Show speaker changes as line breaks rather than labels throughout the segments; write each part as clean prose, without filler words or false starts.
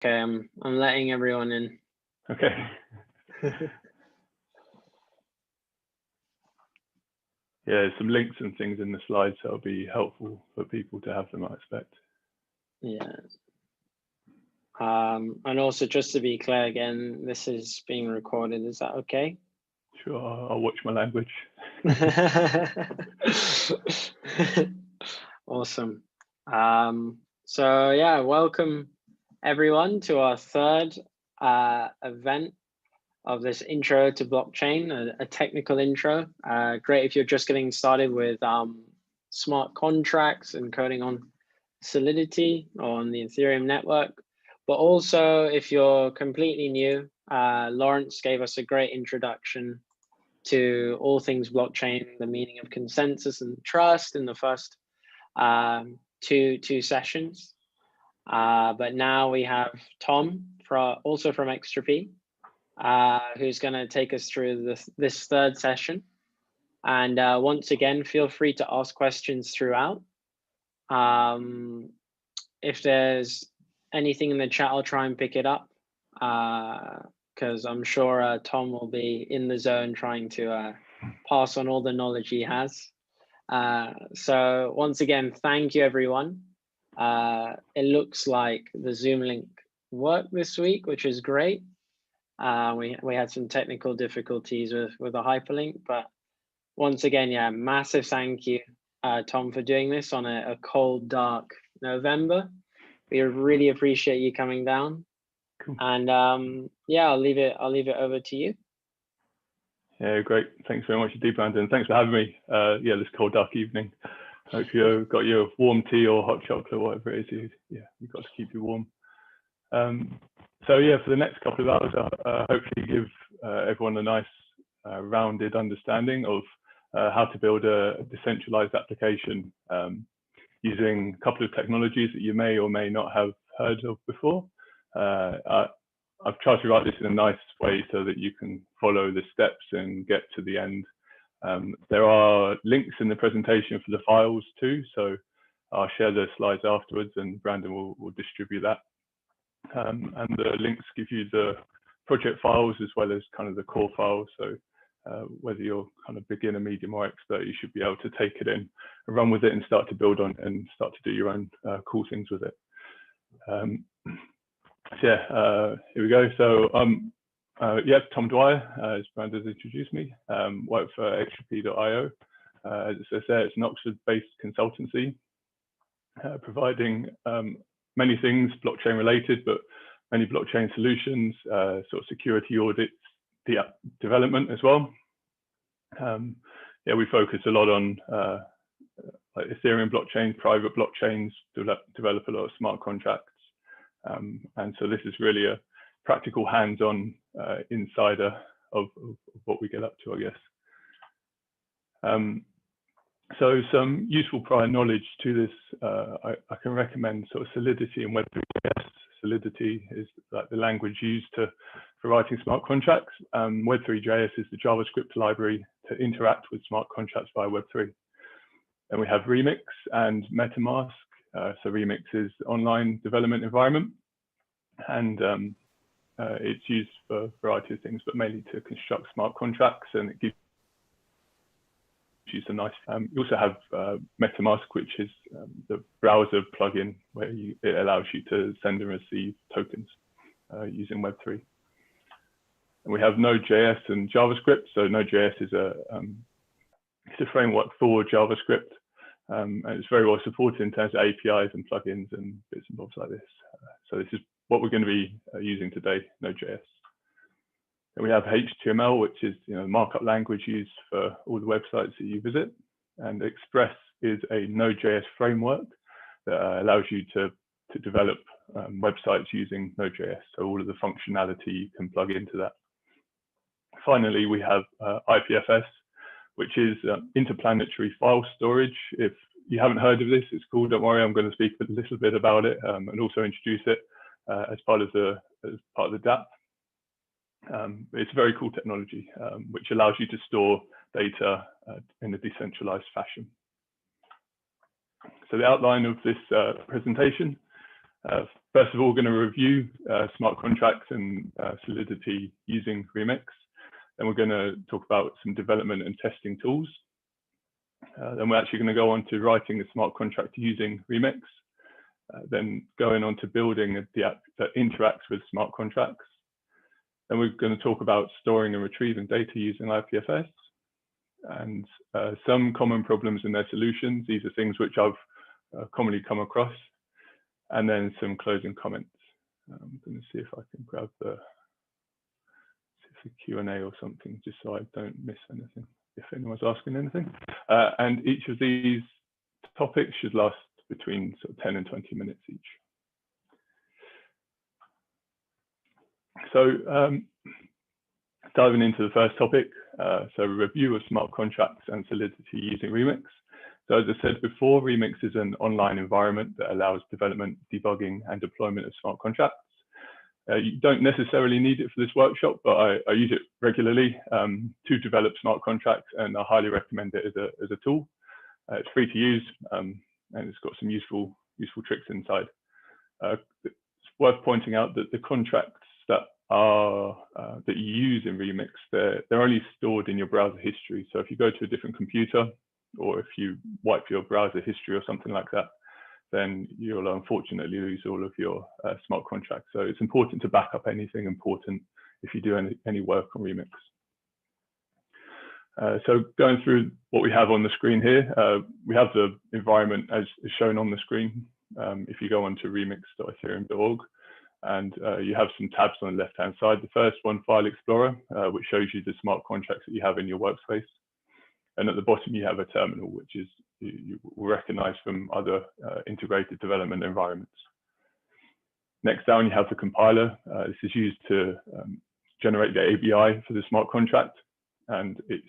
Okay, I'm letting everyone in.
Okay. Yeah, there's some links and things in the slides that'll be helpful for people to have them, I expect.
Yeah. And also, just to be clear again, this is being recorded. Is that okay?
Sure, I'll watch my language.
Awesome. So yeah, welcome everyone to our third event of this intro to blockchain, a technical intro. Great if you're just getting started with smart contracts and coding on Solidity or on the Ethereum network. But also if you're completely new, Lawrence gave us a great introduction to all things blockchain, the meaning of consensus and trust in the first two sessions. But now we have Tom, also from XtraP, who's going to take us through this third session. And once again, feel free to ask questions throughout. If there's anything in the chat, I'll try and pick it up, because I'm sure Tom will be in the zone trying to pass on all the knowledge he has. So once again, thank you, everyone. It looks like the Zoom link worked this week, which is great. We had some technical difficulties with the hyperlink, but once again, yeah, massive thank you, Tom, for doing this on a cold, dark November. We really appreciate you coming down.
Cool.
And yeah, I'll leave it over to you.
Yeah, great. Thanks very much, Deepland, and thanks for having me. Yeah, this cold, dark evening. Hope you've got your warm tea or hot chocolate, whatever it is. You've got to keep you warm. So yeah, for the next couple of hours, I'll hopefully give everyone a nice rounded understanding of how to build a decentralized application using a couple of technologies that you may or may not have heard of before. I've tried to write this in a nice way so that you can follow the steps and get to the end. There are links in the presentation for the files too, so I'll share the slides afterwards and Brandon will distribute that. And the links give you the project files as well as kind of the core files. So whether you're kind of beginner, medium or expert, you should be able to take it in and run with it and start to build on and start to do your own cool things with it. Here we go. So yeah, Tom Dwyer, as Brandon has introduced me, work for XtraP.io. As it says there, it's an Oxford-based consultancy providing many things blockchain related, but many blockchain solutions, sort of security audits, DApp development as well. Yeah, we focus a lot on like Ethereum blockchains, private blockchains, develop a lot of smart contracts. And so this is really a practical hands-on insider of what we get up to, I guess. So some useful prior knowledge to this, I can recommend sort of Solidity and Web3.js. Solidity is like the language used for writing smart contracts. Web3.js is the JavaScript library to interact with smart contracts via Web3. And we have Remix and MetaMask. So Remix is online development environment, and it's used for a variety of things, but mainly to construct smart contracts, and it gives you some nice. You also have MetaMask, which is the browser plugin where it allows you to send and receive tokens using Web3. And we have NodeJS and JavaScript. So NodeJS is it's a framework for JavaScript. And it's very well supported in terms of APIs and plugins and bits and bobs like this. So this is what we're going to be using today, Node.js. And we have HTML, which is the markup language used for all the websites that you visit. And Express is a Node.js framework that allows you to develop websites using Node.js. So all of the functionality you can plug into that. Finally, we have IPFS, which is InterPlanetary File Storage. If you haven't heard of this, it's cool, don't worry, I'm going to speak a little bit about it and also introduce it as part of the DApp. It's a very cool technology, which allows you to store data in a decentralized fashion. So the outline of this presentation, First of all, we're going to review smart contracts and Solidity using Remix. Then we're going to talk about some development and testing tools. Then we're actually going to go on to writing a smart contract using Remix. Then going on to building the app that interacts with smart contracts. Then we're going to talk about storing and retrieving data using IPFS and some common problems and their solutions. These are things which I've commonly come across. And then some closing comments. I'm going to see if I can grab the Q&A or something, just so I don't miss anything, if anyone's asking anything. And each of these topics should last between sort of 10 and 20 minutes each. So diving into the first topic, so a review of smart contracts and Solidity using Remix. So as I said before, Remix is an online environment that allows development, debugging, and deployment of smart contracts. You don't necessarily need it for this workshop, but I use it regularly to develop smart contracts, and I highly recommend it as a tool. It's free to use, and it's got some useful tricks inside. It's worth pointing out that the contracts that you use in Remix, they're only stored in your browser history. So if you go to a different computer, or if you wipe your browser history or something like that, then you'll unfortunately lose all of your smart contracts. So it's important to back up anything important if you do any work on Remix. So going through what we have on the screen here, we have the environment as shown on the screen. If you go on to remix.ethereum.org, and you have some tabs on the left-hand side. The first one, File Explorer, which shows you the smart contracts that you have in your workspace. And at the bottom, you have a terminal, which is you will recognize from other integrated development environments. Next down, you have the compiler. This is used to generate the ABI for the smart contract, and it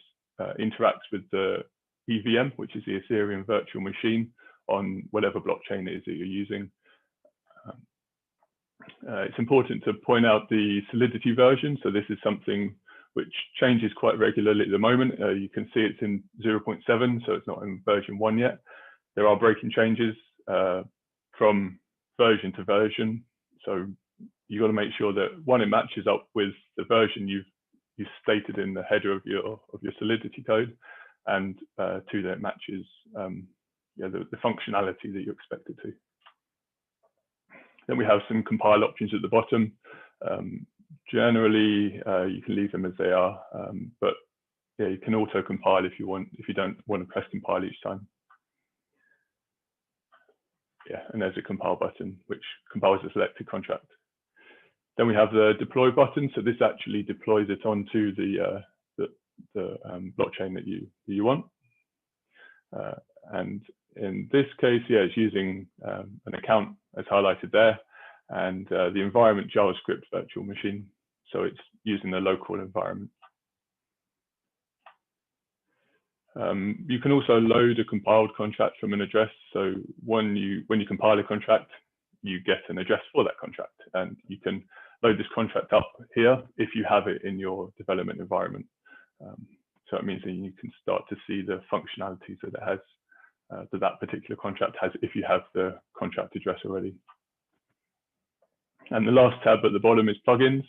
interacts with the EVM, which is the Ethereum virtual machine on whatever blockchain it is that you're using. It's important to point out the Solidity version. So this is something which changes quite regularly at the moment. You can see it's in 0.7, so it's not in version 1 yet. There are breaking changes from version to version. So you've got to make sure that, one, it matches up with the version you've stated in the header of your Solidity code, and two, that it matches the functionality that you expect it to. Then we have some compile options at the bottom. Generally, you can leave them as they are, but yeah, you can auto compile if you want, if you don't want to press compile each time. Yeah, and there's a compile button which compiles the selected contract. Then we have the deploy button. So this actually deploys it onto the blockchain that you want. And in this case, yeah, it's using an account as highlighted there, and the environment JavaScript virtual machine. So it's using the local environment. You can also load a compiled contract from an address. So when you compile a contract, you get an address for that contract, and you can load this contract up here if you have it in your development environment. So it means that you can start to see the functionalities that it has, that particular contract has, if you have the contract address already. And the last tab at the bottom is plugins.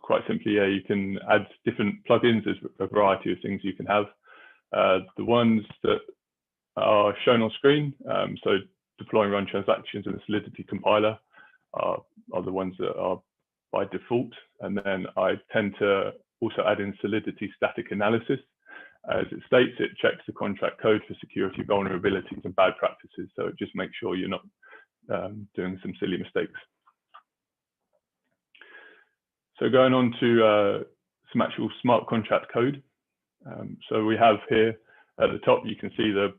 Quite simply, yeah, you can add different plugins. There's a variety of things you can have. The ones that are shown on screen, so deploy and run transactions and the Solidity compiler are the ones that are by default. And then I tend to also add in Solidity static analysis. As it states, it checks the contract code for security vulnerabilities and bad practices. So it just makes sure you're not doing some silly mistakes. So going on to some actual smart contract code. So we have here at the top, you can see the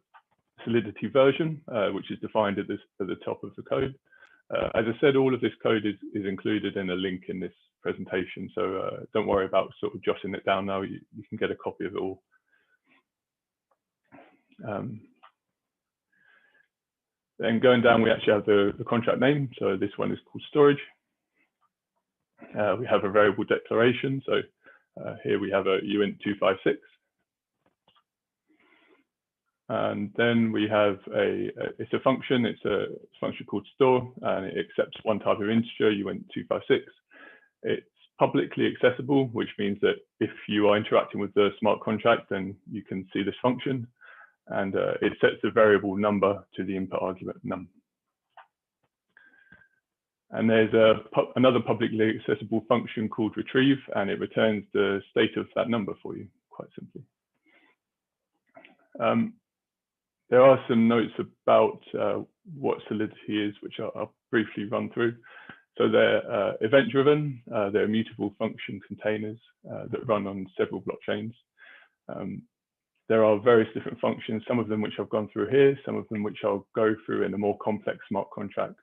Solidity version, which is defined at the top of the code. As I said, all of this code is included in a link in this presentation. So don't worry about sort of jotting it down now. You can get a copy of it all. Then going down, we actually have the contract name. So this one is called storage. We have a variable declaration. So here we have a uint256. And then we have it's a function. It's a function called store, and it accepts one type of integer. You went 256. It's publicly accessible, which means that if you are interacting with the smart contract, then you can see this function. And it sets the variable number to the input argument num. And there's another publicly accessible function called retrieve, and it returns the state of that number for you, quite simply. There are some notes about what Solidity is, which I'll briefly run through. So they're event-driven, they're immutable function containers that run on several blockchains. There are various different functions, some of them which I've gone through here, some of them which I'll go through in a more complex smart contract.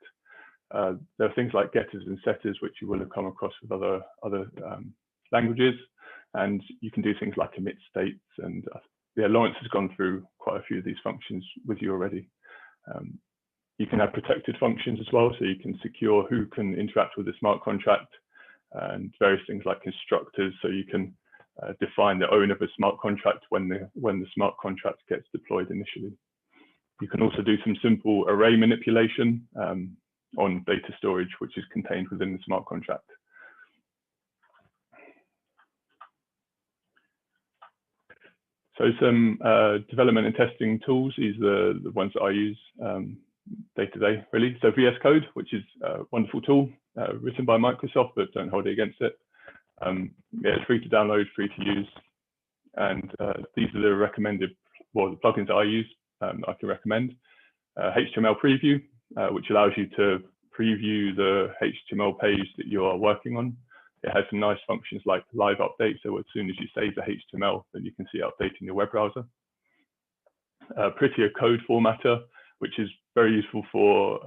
There are things like getters and setters, which you will have come across with other languages. And you can do things like emit states. And yeah, Lawrence has gone through quite a few of these functions with you already. You can have protected functions as well. So you can secure who can interact with the smart contract and various things like constructors. So you can define the owner of a smart contract when the smart contract gets deployed initially. You can also do some simple array manipulation on data storage, which is contained within the smart contract. So some development and testing tools, these are the ones that I use day to day, really. So VS Code, which is a wonderful tool written by Microsoft, but don't hold it against it. Yeah, it's free to download, free to use. And these are the recommended, well, the plugins that I use, I can recommend. HTML preview, which allows you to preview the HTML page that you are working on. It has some nice functions like live update. So as soon as you save the HTML, then you can see it updating your web browser. Prettier code formatter, which is very useful for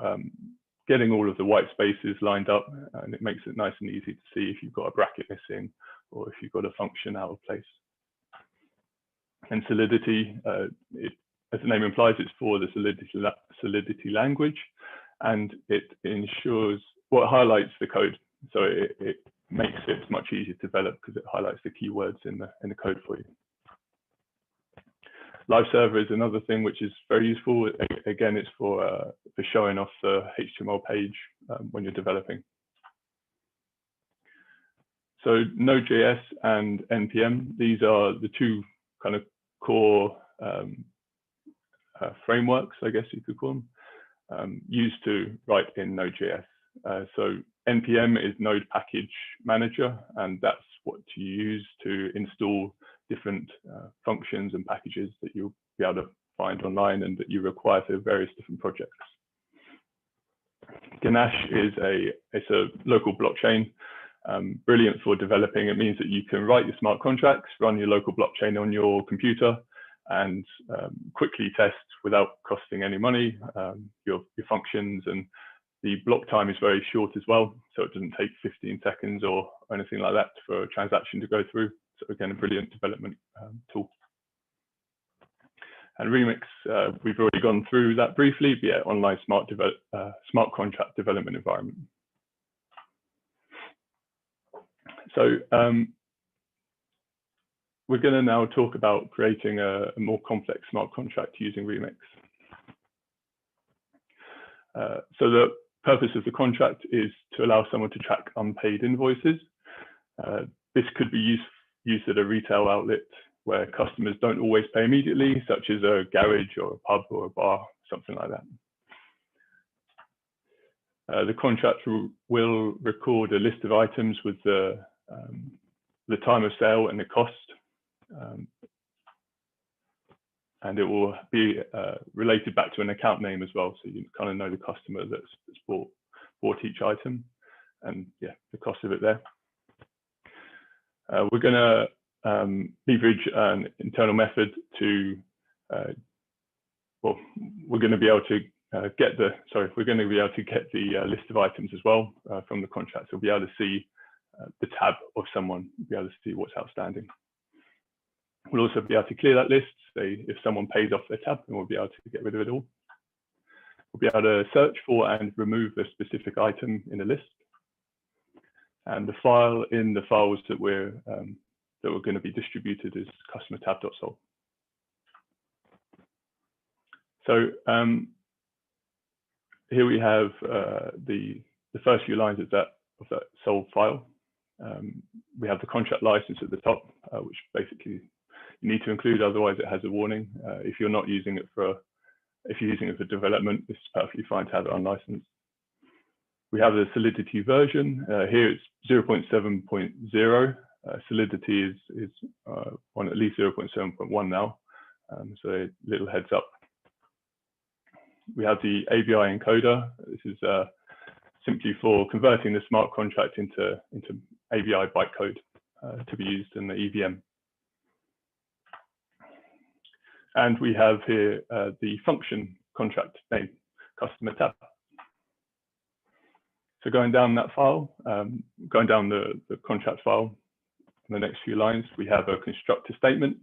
getting all of the white spaces lined up, and it makes it nice and easy to see if you've got a bracket missing or if you've got a function out of place. And Solidity, as the name implies, it's for the Solidity language, and it ensures, well, it highlights the code. So it makes it much easier to develop because it highlights the keywords in the code for you. Live server is another thing which is very useful. Again, it's for showing off the HTML page when you're developing. So Node.js and NPM, these are the two kind of core frameworks, I guess you could call them, used to write in Node.js. So NPM is Node Package Manager, and that's what you use to install different functions and packages that you'll be able to find online and that you require for various different projects. Ganache is it's a local blockchain, brilliant for developing. It means that you can write your smart contracts, run your local blockchain on your computer, and quickly test without costing any money your functions. And the block time is very short as well, so it doesn't take 15 seconds or anything like that for a transaction to go through. So again, a brilliant development tool. And Remix, we've already gone through that briefly, but yeah, online smart contract development environment. So we're going to now talk about creating a more complex smart contract using Remix. So the purpose of the contract is to allow someone to track unpaid invoices. This could be used at a retail outlet where customers don't always pay immediately, such as a garage or a pub or a bar, something like that. The contract will record a list of items with the time of sale and the cost. And it will be related back to an account name as well, so you kind of know the customer that's bought each item, and yeah, the cost of it there. We're going to leverage an internal method to, well, we're going to be able to get the list of items as well from the contract. So we'll be able to see the tab of someone, we'll be able to see what's outstanding. We'll also be able to clear that list. Say if someone pays off their tab, then we'll be able to get rid of it all. We'll be able to search for and remove a specific item in a list. And the file in the files that we're going to be distributed is CustomerTab.sol. So here we have the first few lines of that sol file. We have the contract license at the top, which basically you need to include, otherwise it has a warning. If you're not using it if you're using it for development, this is perfectly fine to have it unlicensed. We have the Solidity version. Here it's 0.7.0. Solidity is on at least 0.7.1 now, so a little heads up. We have the ABI encoder. This is simply for converting the smart contract into ABI bytecode to be used in the EVM. And we have here the function contract name, CustomerTab. So going down that file, going down the contract file, in the next few lines, we have a constructor statement.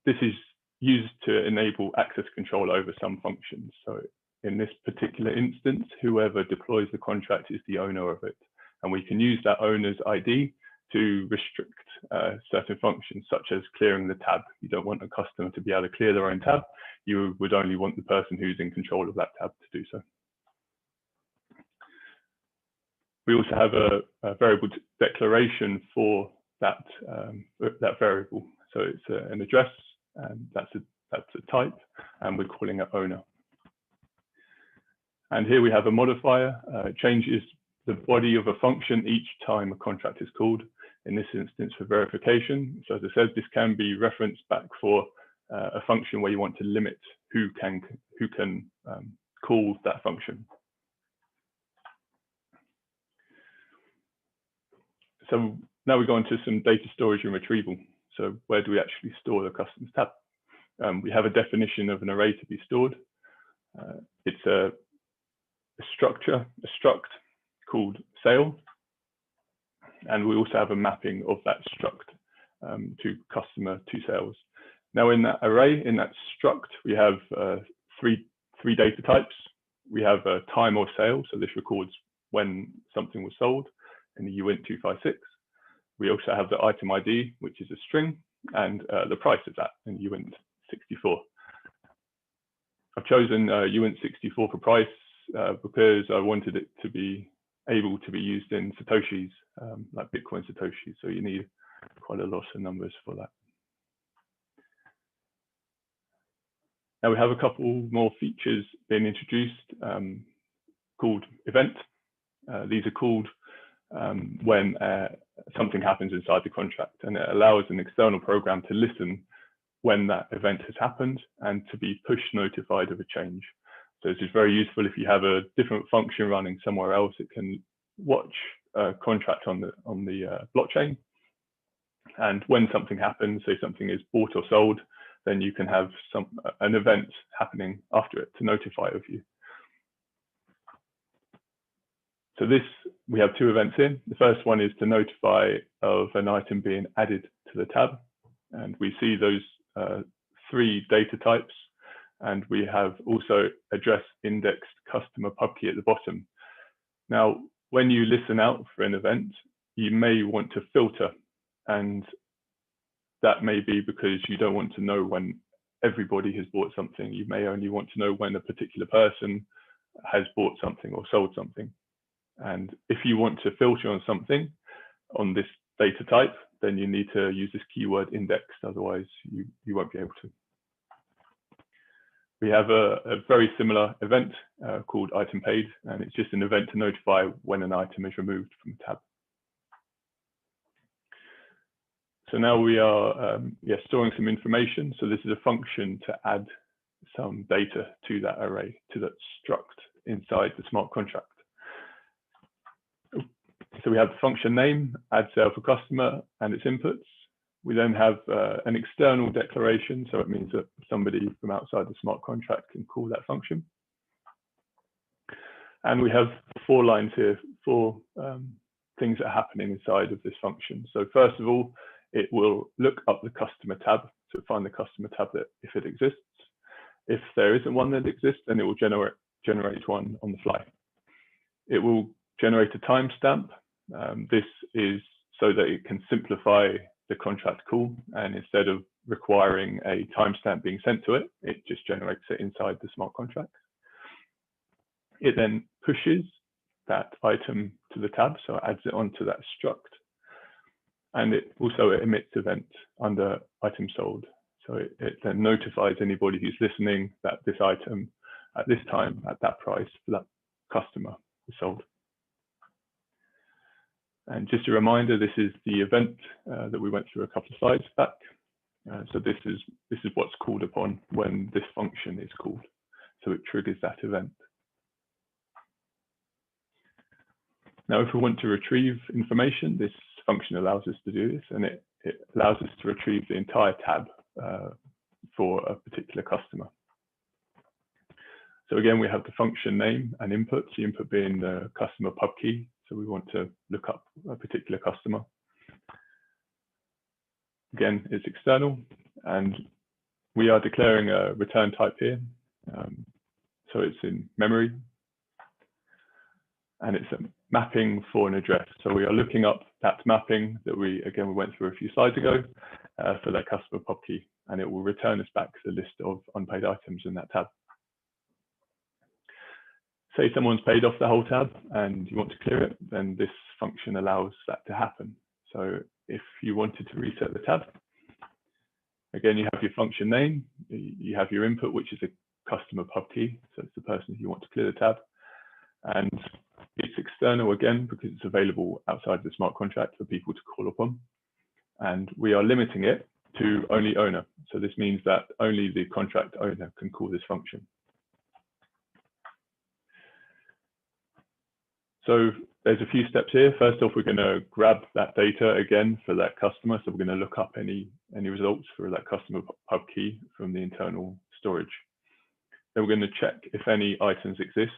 This is used to enable access control over some functions. So in this particular instance, whoever deploys the contract is the owner of it. And we can use that owner's ID to restrict certain functions, such as clearing the tab. You don't want a customer to be able to clear their own tab. You would only want the person who's in control of that tab to do so. We also have a variable declaration for that variable. So it's an address, and that's a type, and we're calling it owner. And here we have a modifier. It changes the body of a function each time a contract is called, in this instance for verification. So as I said, this can be referenced back for a function where you want to limit who can call that function. So now we go into some data storage and retrieval. So where do we actually store the customers tab? We have a definition of an array to be stored. It's a struct called sale. And we also have a mapping of that struct to customer to sales. Now in that array, in that struct, we have three data types. We have a time of sale. So this records when something was sold in the uint 256. We also have the item ID, which is a string, and the price of that in uint 64. I've chosen uint 64 for price because I wanted it to be able to be used in Satoshis, like Bitcoin Satoshis. So you need quite a lot of numbers for that. Now we have a couple more features being introduced called event. These are called when something happens inside the contract, and it allows an external program to listen when that event has happened and to be push notified of a change. So this is very useful if you have a different function running somewhere else. It can watch a contract on the blockchain, and when something happens, say something is bought or sold, then you can have an event happening after it to notify of you. So we have two events in. The first one is to notify of an item being added to the tab. And we see those three data types. And we have also address indexed customer pub key at the bottom. Now, when you listen out for an event, you may want to filter. And that may be because you don't want to know when everybody has bought something. You may only want to know when a particular person has bought something or sold something. And if you want to filter on something on this data type, then you need to use this keyword indexed, otherwise you won't be able to. We have a very similar event called item paid, and it's just an event to notify when an item is removed from the tab. So now we are storing some information. So this is a function to add some data to that array, to that struct inside the smart contract. So we have the function name, add sale for customer, and its inputs. We then have an external declaration. So it means that somebody from outside the smart contract can call that function. And we have 4 lines here, 4 things that are happening inside of this function. So first of all, it will look up the customer tab to find the customer tab that if it exists. If there isn't one that exists, then it will generate one on the fly. It will generate a timestamp. This is so that it can simplify the contract call, and instead of requiring a timestamp being sent to it, it just generates it inside the smart contract. It then pushes that item to the tab, so it adds it onto that struct. And it also emits event under item sold. So it then notifies anybody who's listening that this item at this time, at that price, for that customer is sold. And just a reminder, this is the event that we went through a couple of slides back. So this is what's called upon when this function is called. So it triggers that event. Now, if we want to retrieve information, this function allows us to do this, and it allows us to retrieve the entire tab for a particular customer. So again, we have the function name and input, the input being the customer pub key. So we want to look up a particular customer. Again, it's external, and we are declaring a return type here. So it's in memory, and it's a mapping for an address. So we are looking up that mapping that we went through a few slides ago for that customer pub key, and it will return us back the list of unpaid items in that tab. Say someone's paid off the whole tab and you want to clear it, then this function allows that to happen. So if you wanted to reset the tab, again, you have your function name, you have your input, which is a customer pub key. So it's the person who wants to clear the tab. And it's external again, because it's available outside the smart contract for people to call upon. And we are limiting it to only owner. So this means that only the contract owner can call this function. So there's a few steps here. First off, we're going to grab that data again for that customer. So we're going to look up any results for that customer pub key from the internal storage. Then we're going to check if any items exist.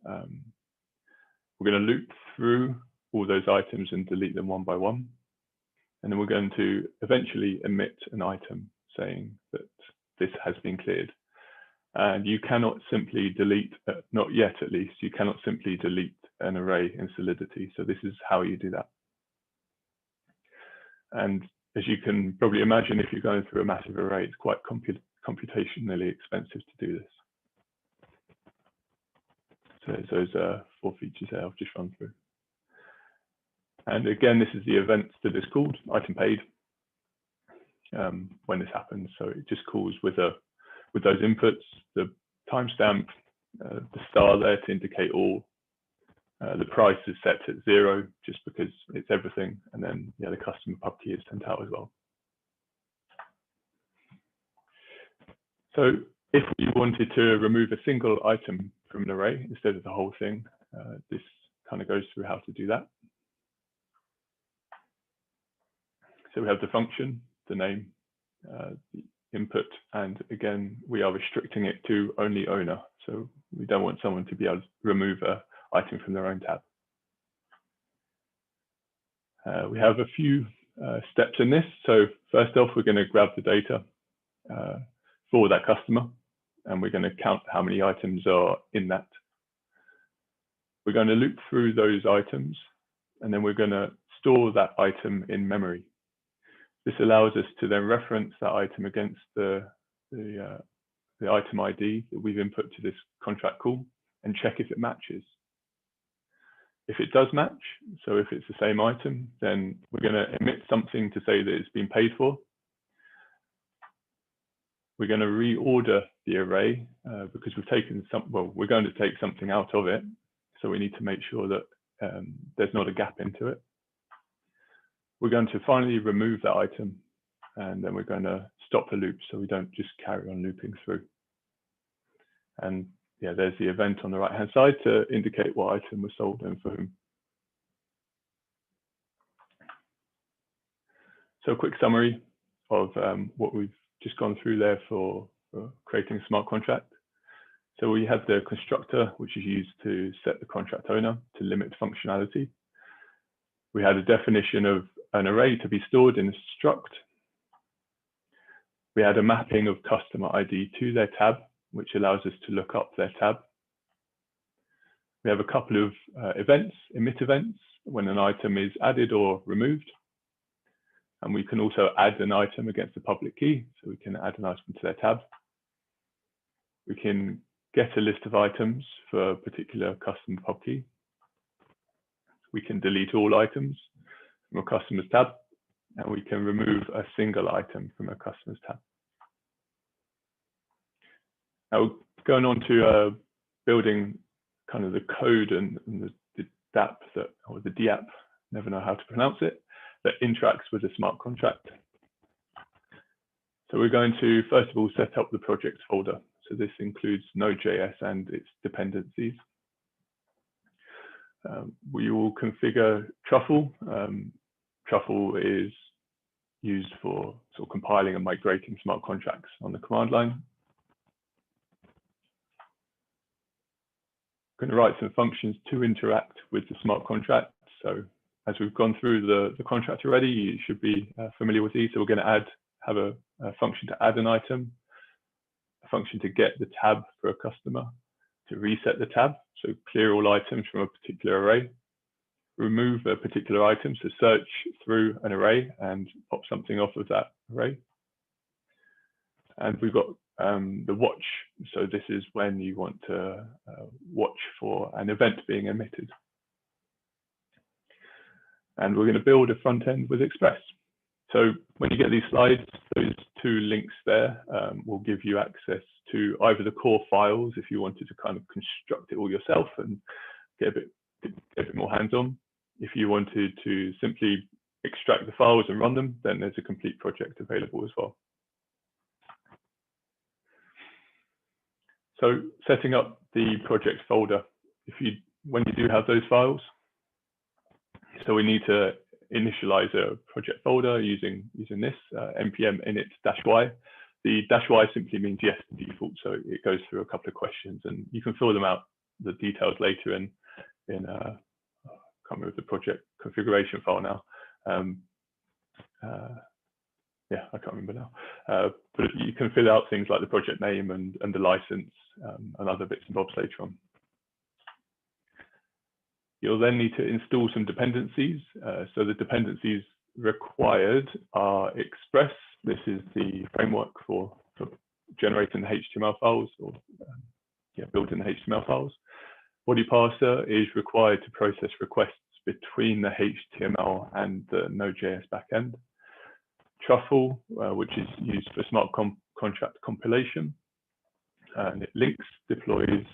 We're going to loop through all those items and delete them one by one. And then we're going to eventually emit an item saying that this has been cleared. And you cannot simply delete, not yet at least, you cannot simply delete an array in Solidity. So this is how you do that. And as you can probably imagine, if you're going through a massive array, it's quite computationally expensive to do this. So there's those 4 features there I've just run through. And again, this is the event that is called item paid when this happens. So it just calls with those inputs, the timestamp, the star there to indicate all. The price is set at 0 just because it's everything, and then the customer pub key is sent out as well. So if we wanted to remove a single item from an array instead of the whole thing, this kind of goes through how to do that. So we have the function, the name, the input, and again, we are restricting it to only owner. So we don't want someone to be able to remove an item from their own tab. We have a few steps in this. So first off, we're going to grab the data for that customer, and we're going to count how many items are in that. We're going to loop through those items, and then we're going to store that item in memory. This allows us to then reference that item against the item ID that we've input to this contract call and check if it matches. If it does match, so if it's the same item, then we're going to emit something to say that it's been paid for. We're going to reorder the array because we've taken we're going to take something out of it. So we need to make sure that there's not a gap into it. We're going to finally remove that item, and then we're going to stop the loop so we don't just carry on looping through. And yeah, there's the event on the right-hand side to indicate what item was sold and for whom. So a quick summary of what we've just gone through there for creating a smart contract. So we have the constructor, which is used to set the contract owner to limit functionality. We had a definition of an array to be stored in a struct. We had a mapping of customer ID to their tab, which allows us to look up their tab. We have a couple of events, emit events, when an item is added or removed. And we can also add an item against a public key. So we can add an item to their tab. We can get a list of items for a particular custom pub key. We can delete all items from a customer's tab, and we can remove a single item from a customer's tab. Now, going on to building kind of the code and the DApp or the DApp, never know how to pronounce it, that interacts with the smart contract. So we're going to, first of all, set up the project folder. So this includes Node.js and its dependencies. We will configure Truffle. Truffle is used for sort of compiling and migrating smart contracts on the command line. I'm going to write some functions to interact with the smart contract. So as we've gone through the contract already, you should be familiar with these. So we're going to have a function to add an item, a function to get the tab for a customer, to reset the tab, so clear all items from a particular array, remove a particular item, so search through an array and pop something off of that array. And we've got the watch. So this is when you want to watch for an event being emitted. And we're going to build a front end with Express. So when you get these slides, those two links there will give you access to either the core files if you wanted to kind of construct it all yourself and get a bit more hands-on. If you wanted to simply extract the files and run them, then there's a complete project available as well. So setting up the project folder, when you do have those files, so we need to initialize a project folder using this npm init-y. The -y simply means yes to default, so it goes through a couple of questions, and you can fill them out, the details later in I can't remember the project configuration file now. Yeah, I can't remember now. But you can fill out things like the project name and the license and other bits and bobs later on. You'll then need to install some dependencies. So the dependencies required are Express. This is the framework for generating the HTML files or building the HTML files. Body parser is required to process requests between the HTML and the Node.js backend. Truffle, which is used for smart contract compilation, and it links, deploys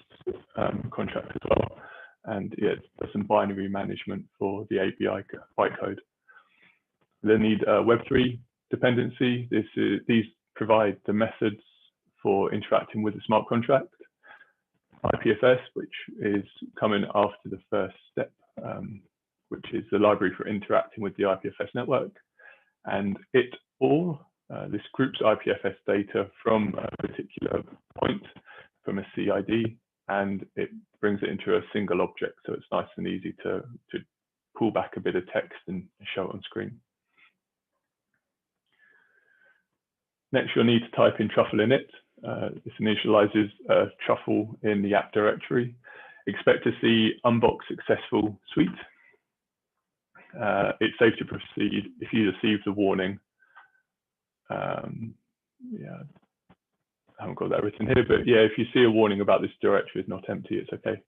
contract as well, and it does some binary management for the API bytecode. They need a Web3 dependency. These provide the methods for interacting with the smart contract. IPFS, which is coming after the first step, which is the library for interacting with the IPFS network. And this groups IPFS data from a particular point, from a CID, and it brings it into a single object. So it's nice and easy to pull back a bit of text and show it on screen. Next, you'll need to type in truffle init. This initializes truffle in the app directory. Expect to see unbox successful suite. It's safe to proceed if you receive the warning. Yeah, I haven't got that written here, but yeah, if you see a warning about this directory is not empty, it's okay.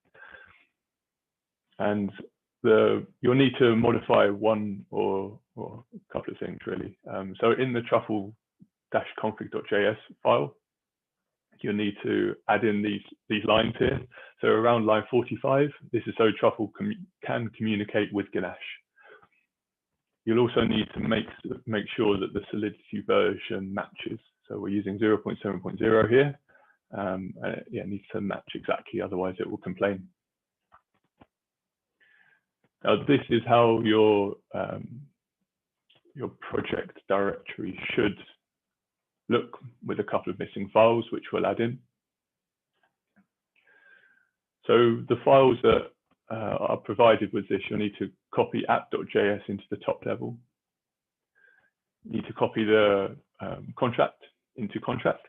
And you'll need to modify one or a couple of things really. So in the truffle-config.js file, you'll need to add in these lines here. So around line 45, this is so Truffle can communicate with Ganache. You'll also need to make sure that the Solidity version matches. So we're using 0.7.0 here. Yeah, it needs to match exactly, otherwise it will complain. Now this is how your project directory should look, with a couple of missing files, which we'll add in. So the files that are provided with this, you'll need to copy app.js into the top level. You need to copy the contract into contracts.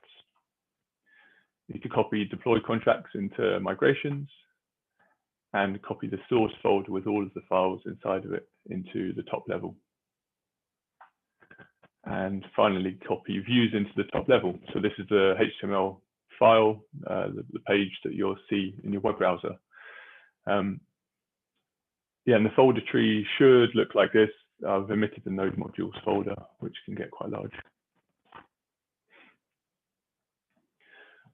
You need to copy deploy contracts into migrations, and copy the source folder with all of the files inside of it into the top level. And finally, copy views into the top level. So this is the HTML file, the page that you'll see in your web browser. Yeah, and the folder tree should look like this. I've omitted the node modules folder, which can get quite large.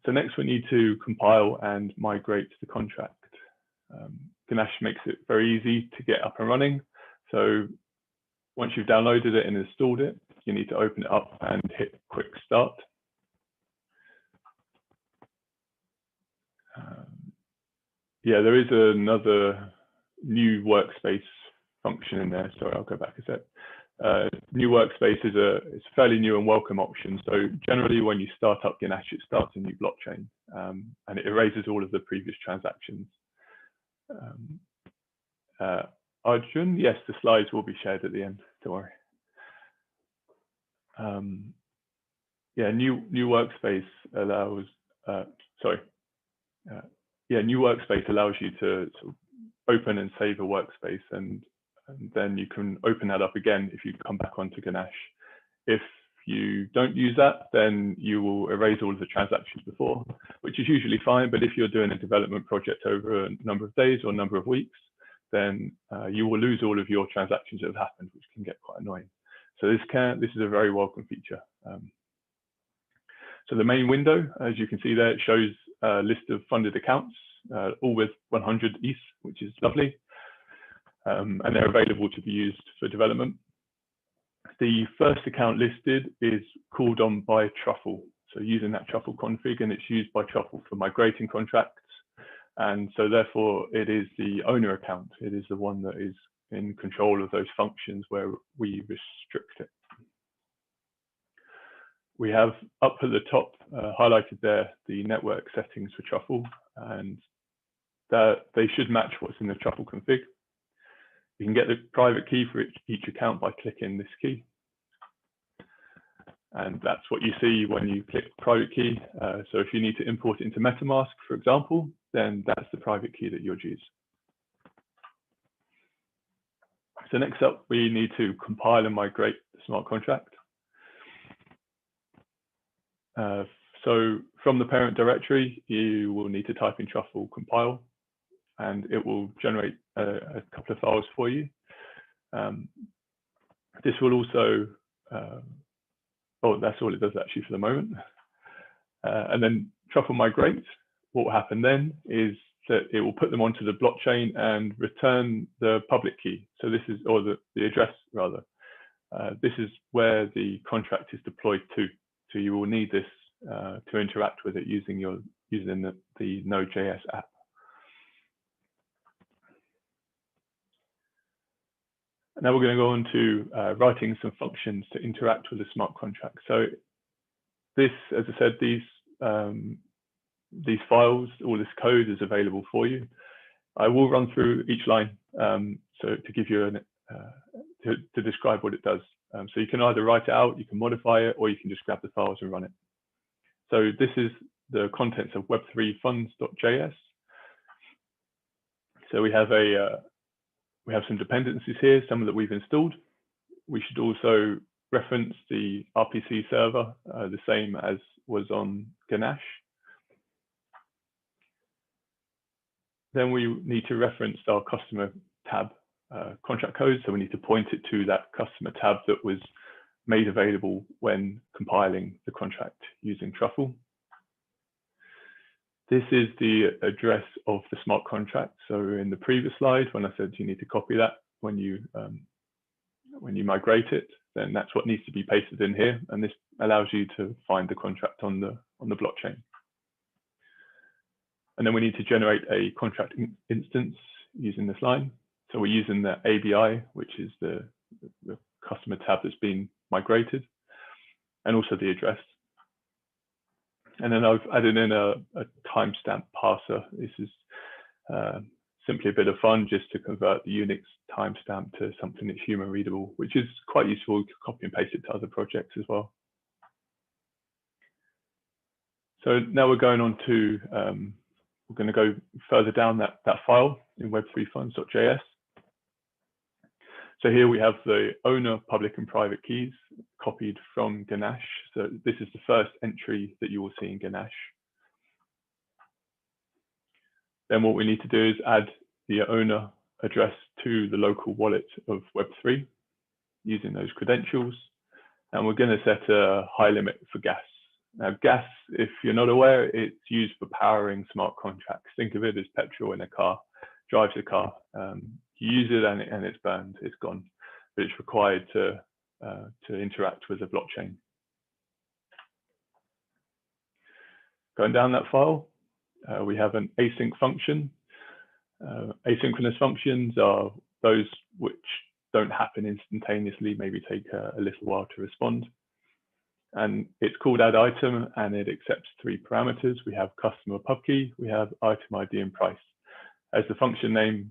So next we need to compile and migrate the contract. Ganache makes it very easy to get up and running. So once you've downloaded it and installed it, you need to open it up and hit quick start. Yeah, there is another new workspace function in there. Sorry, I'll go back a sec. New workspace is a fairly new and welcome option. So generally when you start up Ganache, it starts a new blockchain and it erases all of the previous transactions. Arjun, yes, the slides will be shared at the end, don't worry. Yeah, new workspace allows, new workspace allows you to sort of open and save a workspace, and then you can open that up again if you come back onto Ganache. If you don't use that, then you will erase all of the transactions before, which is usually fine. But if you're doing a development project over a number of days or a number of weeks, then you will lose all of your transactions that have happened, which can get quite annoying. So this is a very welcome feature. So the main window, as you can see there, it shows a list of funded accounts, all with 100 ETH, which is lovely. And they're available to be used for development. The first account listed is called on by Truffle. So using that Truffle config, and it's used by Truffle for migrating contracts. And so therefore it is the owner account. It is the one that is in control of those functions where we restrict it. We have up at the top highlighted there the network settings for Truffle, and they should match what's in the Truffle config. You can get the private key for each account by clicking this key. And that's what you see when you click private key. So if you need to import it into MetaMask, for example, then that's the private key that you'll use. So next up, we need to compile and migrate the smart contract. So from the parent directory, you will need to type in Truffle compile, and it will generate a couple of files for you. This will also, that's all it does actually for the moment. And then Truffle migrate, what will happen then is that it will put them onto the blockchain and return the public key. So this is, or the address rather. This is where the contract is deployed to. So you will need this to interact with it using the NodeJS app. Now we're going to go on to writing some functions to interact with the smart contract. So this, as I said, these files, all this code is available for you. I will run through each line so to give you to describe what it does. So you can either write it out, you can modify it, or you can just grab the files and run it. So this is the contents of web3funds.js. So we have some dependencies here, some that we've installed. We should also reference the RPC server, the same as was on Ganache. Then we need to reference our customer tab contract code. So we need to point it to that customer tab that was made available when compiling the contract using Truffle. This is the address of the smart contract. So in the previous slide, when I said you need to copy that when you migrate it, then that's what needs to be pasted in here, and this allows you to find the contract on the blockchain. And then we need to generate a contract instance using this line. So we're using the ABI, which is the customer tab that's been migrated, and also the address. And then I've added in a timestamp parser. This is simply a bit of fun just to convert the Unix timestamp to something that's human readable, which is quite useful. You can copy and paste it to other projects as well. So now we're going on to, we're going to go further down that file in web3funds.js. So here we have the owner, public and private keys copied from Ganache. So this is the first entry that you will see in Ganache. Then what we need to do is add the owner address to the local wallet of Web3 using those credentials. And we're going to set a high limit for gas. Now, gas, if you're not aware, it's used for powering smart contracts. Think of it as petrol in a car, drives a car. You use it and it's burned, it's gone, but it's required to interact with the blockchain. Going down that file, we have an async function. Asynchronous functions are those which don't happen instantaneously, maybe take a little while to respond. And it's called add item, and it accepts 3 parameters. We have customer pub key, we have item ID and price. As the function name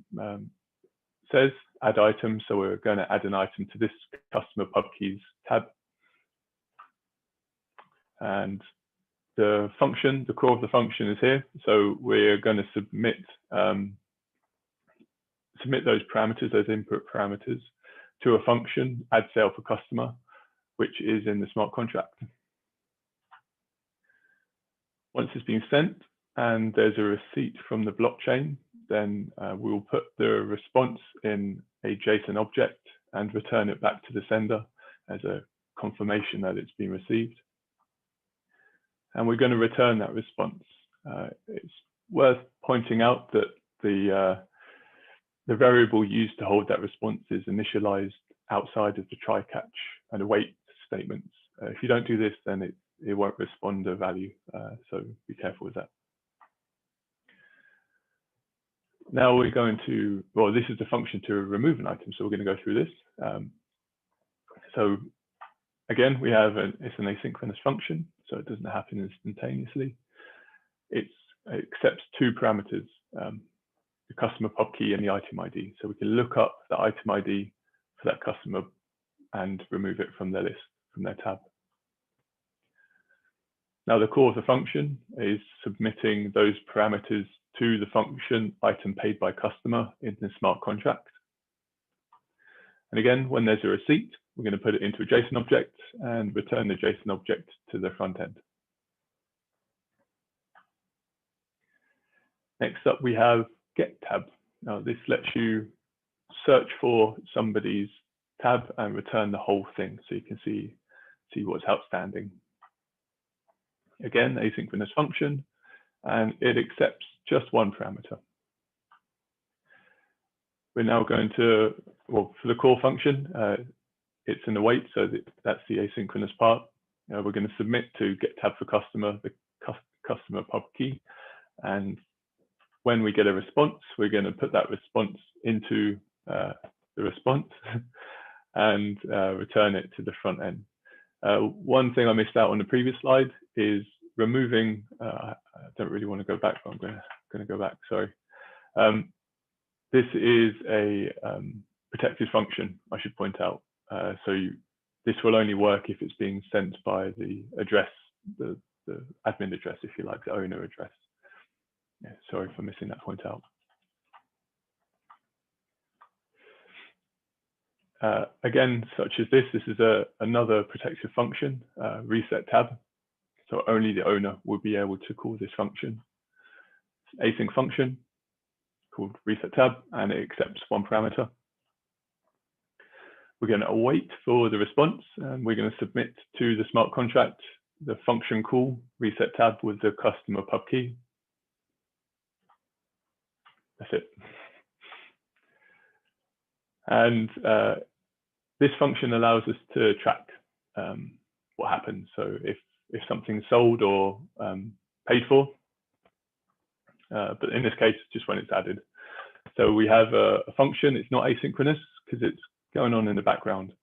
says, add item, so we're going to add an item to this customer pub keys tab. And the function, the core of the function is here. So we're going to submit those parameters, those input parameters, to a function, add sale for customer, which is in the smart contract. Once it's been sent and there's a receipt from the blockchain, then we'll put the response in a JSON object and return it back to the sender as a confirmation that it's been received. And we're going to return that response. It's worth pointing out that the variable used to hold that response is initialized outside of the try catch and await statements. If you don't do this, then it won't respond a value. So be careful with that. Now we're going to, well, this is the function to remove an item. So we're going to go through this. So again, we have it's an asynchronous function, so it doesn't happen instantaneously. It accepts 2 parameters, the customer pub key and the item ID. So we can look up the item ID for that customer and remove it from their list, from their tab. Now the core of the function is submitting those parameters to the function item paid by customer in the smart contract. And again, when there's a receipt, we're going to put it into a JSON object and return the JSON object to the front end. Next up, we have get tab. Now this lets you search for somebody's tab and return the whole thing, so you can see what's outstanding. Again, asynchronous function, and it accepts just 1 parameter. We're now going to, well, for the core function, it's an await, so that's the asynchronous part. We're going to submit to get tab for customer, the customer pub key, and when we get a response, we're going to put that response into the response and return it to the front end. One thing I missed out on the previous slide is removing, I don't really want to go back, but I'm going to go back, sorry. This is a protected function, I should point out. This will only work if it's being sent by the address, the admin address, if you like, the owner address. Yeah, sorry for missing that point out. Again, such as this is another protective function, reset tab. So only the owner will be able to call this function. It's an async function called reset tab, and it accepts 1 parameter. We're going to await for the response, and we're going to submit to the smart contract the function call reset tab with the customer pub key. That's it. And this function allows us to track what happens. So if something's sold or paid for, but in this case, just when it's added. So we have a function. It's not asynchronous because it's going on in the background.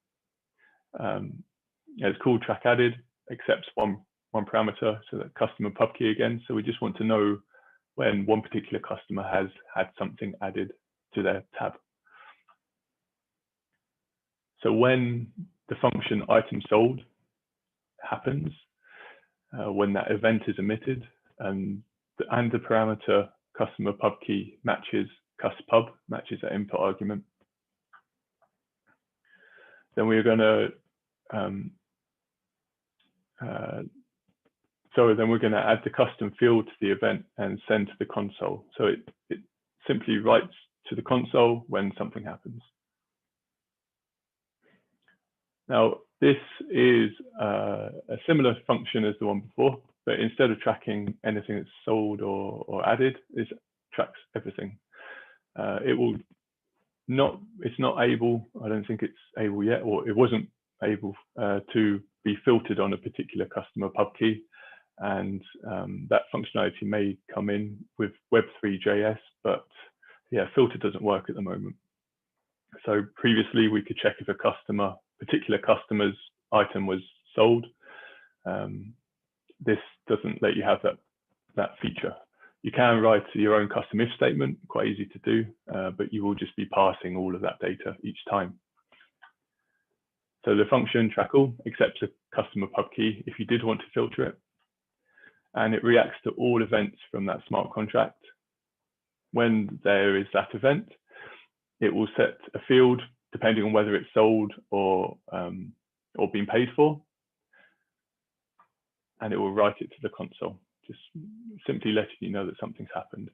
It's called track added, accepts one parameter, so that customer pub key again. So we just want to know when one particular customer has had something added to their tab. So when the function item sold happens, when that event is emitted, and the parameter customer pub key matches cuspub, matches that input argument, then we're going to then we're going to add the custom field to the event and send to the console. So it simply writes to the console when something happens. Now, this is a similar function as the one before, but instead of tracking anything that's sold or added, it tracks everything. It's not able, I don't think it's able yet, or it wasn't able to be filtered on a particular customer pub key. And that functionality may come in with Web3.js, but yeah, filter doesn't work at the moment. So previously we could check if a particular customer's item was sold. This doesn't let you have that feature. You can write your own custom if statement, quite easy to do, but you will just be passing all of that data each time. So the function track all accepts a customer pub key if you did want to filter it, and it reacts to all events from that smart contract. When there is that event, it will set a field depending on whether it's sold or been paid for, and it will write it to the console, just simply letting you know that something's happened.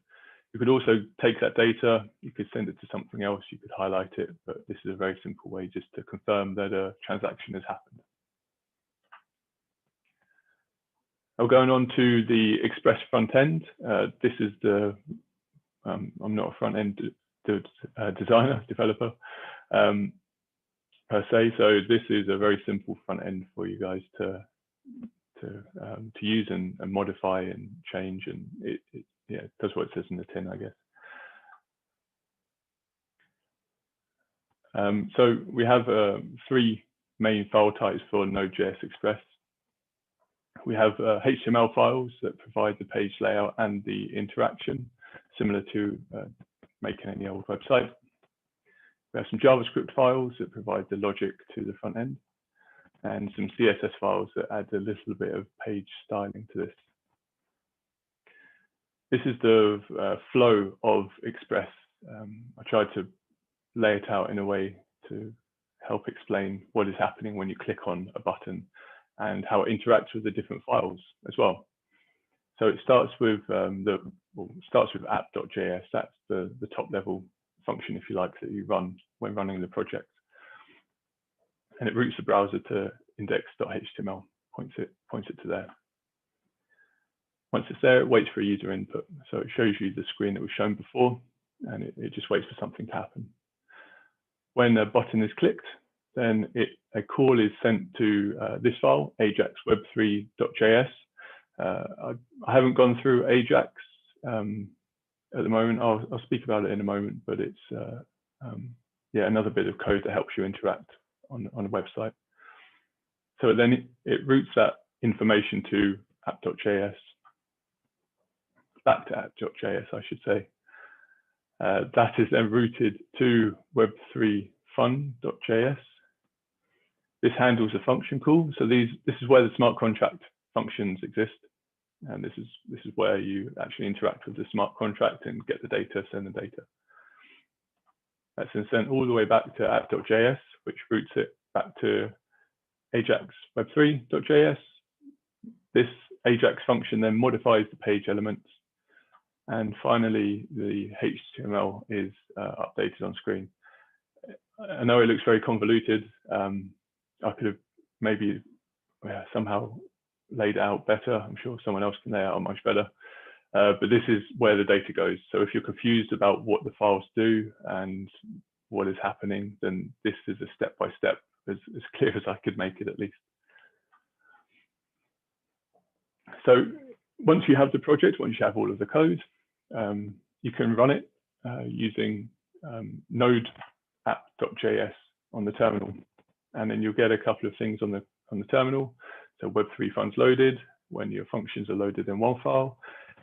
You could also take that data, you could send it to something else, you could highlight it, but this is a very simple way just to confirm that a transaction has happened. Now going on to the Express front end, this is I'm not a front end developer per se, so this is a very simple front end for you guys to use and modify and change, and it does what it says in the tin, I guess. So we have 3 main file types for Node.js Express. We have HTML files that provide the page layout and the interaction, similar to making any old website. We have some JavaScript files that provide the logic to the front end, and some CSS files that add a little bit of page styling to this. This is the flow of Express. I tried to lay it out in a way to help explain what is happening when you click on a button and how it interacts with the different files as well. So it starts with app.js. That's the top level function, if you like, that you run when running the project. And it routes the browser to index.html, points it to there. Once it's there, it waits for a user input. So it shows you the screen that was shown before, and it just waits for something to happen. When a button is clicked, then a call is sent to this file, ajaxweb3.js. I haven't gone through Ajax at the moment. I'll speak about it in a moment, but it's another bit of code that helps you interact on a website. So then it routes that information to app.js, back to app.js, I should say. That is then routed to web3 fun.js. This handles a function call. So this is where the smart contract functions exist. And this is where you actually interact with the smart contract and get the data, send the data. That's then sent all the way back to app.js, which routes it back to Ajax web3.js. This Ajax function then modifies the page elements. And finally, the HTML is updated on screen. I know it looks very convoluted. I could have maybe somehow laid it out better. I'm sure someone else can lay it out much better. But this is where the data goes. So if you're confused about what the files do and what is happening, then this is a step-by-step, as clear as I could make it at least. So once you have the project, once you have all of the code, you can run it using node app.js on the terminal. And then you'll get a couple of things on the terminal. So web3 funds loaded when your functions are loaded in one file,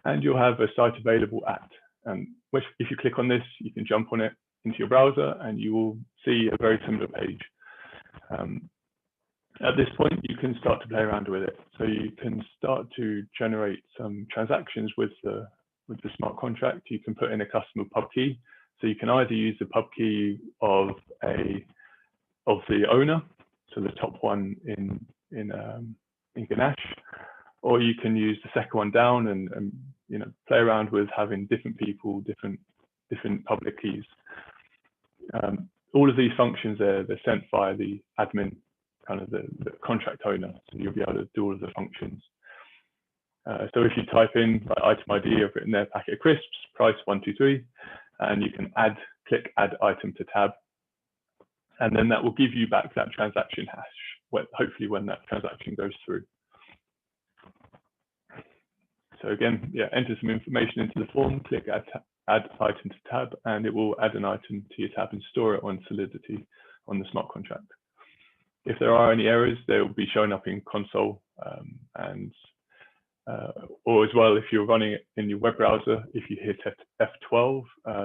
and you'll have a site available at. And if you click on this, you can jump on it into your browser and you will see a very similar page. At this point, you can start to play around with it. So you can start to generate some transactions with the smart contract. You can put in a customer pub key. So you can either use the pub key of a of the owner, so the top one in Ganache, or you can use the second one down and you know, play around with having different people, different public keys. All of these functions they're sent via the admin, kind of the contract owner, so you'll be able to do all of the functions. So if you type in like, item ID, I've written there packet of crisps, price 123, and you can click add item to tab, and then that will give you back that transaction hash, hopefully when that transaction goes through. So again, yeah, enter some information into the form, click add item to tab, and it will add an item to your tab and store it on Solidity on the smart contract. If there are any errors, they will be showing up in console, or as well, if you're running it in your web browser, if you hit F12,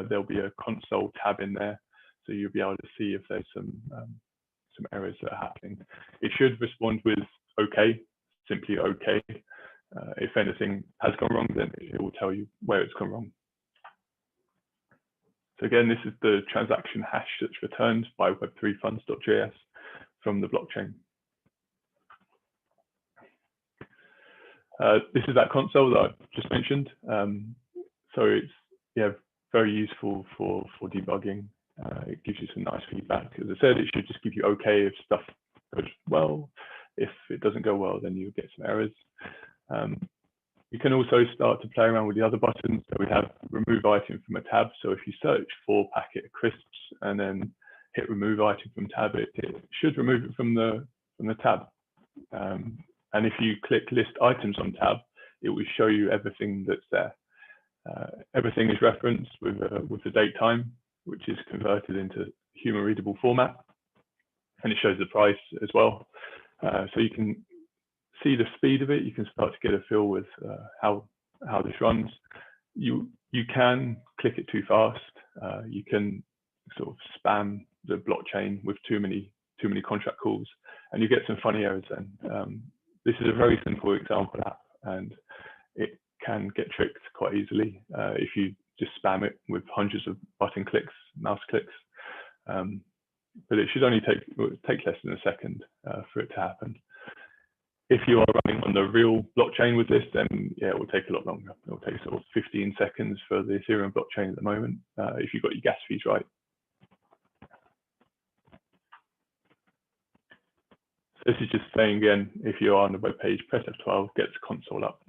there'll be a console tab in there, so you'll be able to see if there's some errors that are happening. It should respond with OK, simply OK. If anything has gone wrong, then it will tell you where it's gone wrong. So again, this is the transaction hash that's returned by web3funds.js from the blockchain. This is that console that I just mentioned. So it's very useful for debugging. It gives you some nice feedback. As I said, it should just give you OK if stuff goes well. If it doesn't go well, then you'll get some errors. You can also start to play around with the other buttons. So we have remove item from a tab. So if you search for packet of crisps and then hit remove item from tab, it should remove it from the tab. And if you click list items on tab, it will show you everything that's there. Everything is referenced with the date time, which is converted into human readable format, and it shows the price as well. So you can see the speed of it. You can start to get a feel with how this runs. You can click it too fast. You can sort of spam the blockchain with too many contract calls, and you get some funny errors then. This is a very simple example app, and it can get tricked quite easily if you just spam it with hundreds of button clicks, mouse clicks. But it should only take less than a second for it to happen. If you are running on the real blockchain with this, then yeah, it will take a lot longer. It will take sort of 15 seconds for the Ethereum blockchain at the moment, if you've got your gas fees right. This is just saying again, if you're on the web page, press F12, gets console up.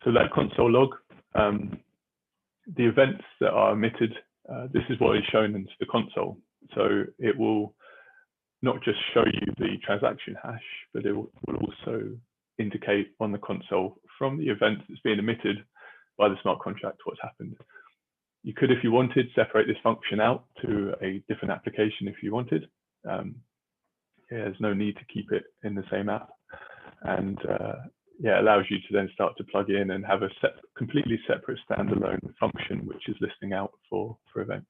So that console log, the events that are emitted, this is what is shown into the console. So it will not just show you the transaction hash, but it will also indicate on the console from the event that's being emitted by the smart contract what's happened. You could, if you wanted, separate this function out to a different application if you wanted. There's no need to keep it in the same app. And it allows you to then start to plug in and have a completely separate standalone function, which is listing out for events.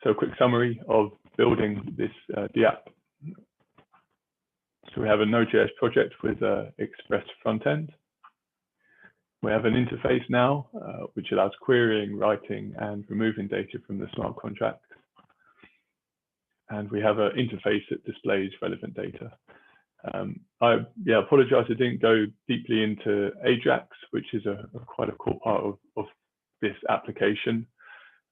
So a quick summary of building this DApp. So we have a Node.js project with Express front end. We have an interface now, which allows querying, writing, and removing data from the smart contract. And we have an interface that displays relevant data. I apologize, I didn't go deeply into Ajax, which is quite a core part of this application.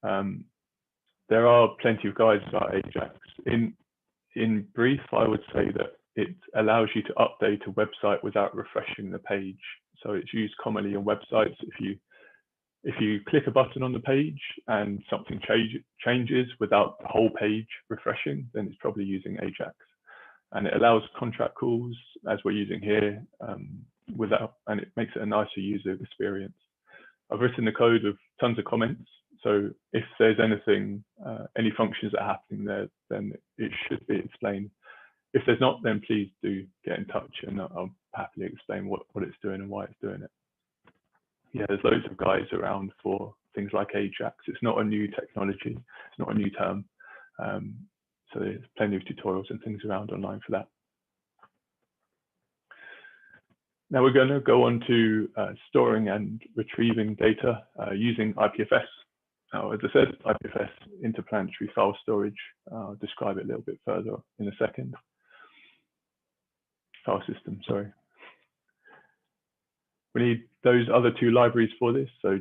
There are plenty of guides about Ajax. In brief, I would say that it allows you to update a website without refreshing the page. So it's used commonly on websites. If you click a button on the page and something changes without the whole page refreshing, then it's probably using Ajax. And it allows contract calls, as we're using here, and it makes it a nicer user experience. I've written the code with tons of comments. So if there's anything, any functions that are happening there, then it should be explained. If there's not, then please do get in touch, and I'll happily explain what it's doing and why it's doing it. Yeah, there's loads of guides around for things like Ajax. It's not a new technology. It's not a new term. So there's plenty of tutorials and things around online for that. Now we're going to go on to storing and retrieving data using IPFS. As I said, IPFS, interplanetary file storage. I'll describe it a little bit further in a second. File system, sorry. We need those other two libraries for this. So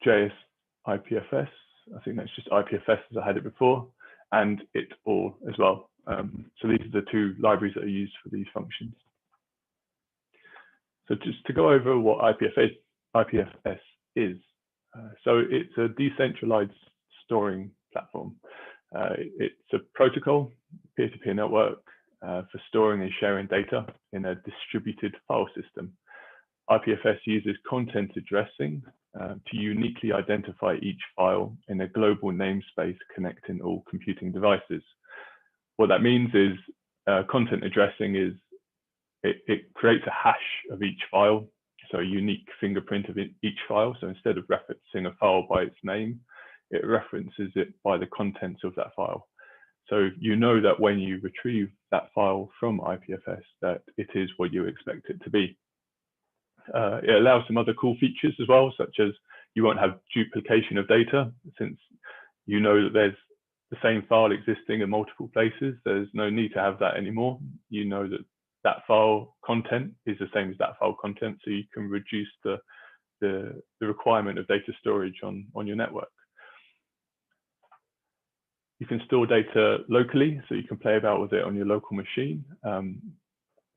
JS IPFS, I think that's just IPFS as I had it before, and it all as well. So these are the two libraries that are used for these functions. So just to go over what IPFS is. So it's a decentralized storing platform. It's a protocol, peer-to-peer network for storing and sharing data in a distributed file system. IPFS uses content addressing to uniquely identify each file in a global namespace connecting all computing devices. What that means is content addressing is it creates a hash of each file, so a unique fingerprint of each file. So instead of referencing a file by its name, it references it by the contents of that file. So you know that when you retrieve that file from IPFS, that it is what you expect it to be. It allows some other cool features as well, such as you won't have duplication of data, since you know that there's the same file existing in multiple places. There's no need to have that anymore. You know that that file content is the same as that file content, so you can reduce the requirement of data storage on your network. You can store data locally, so you can play about with it on your local machine,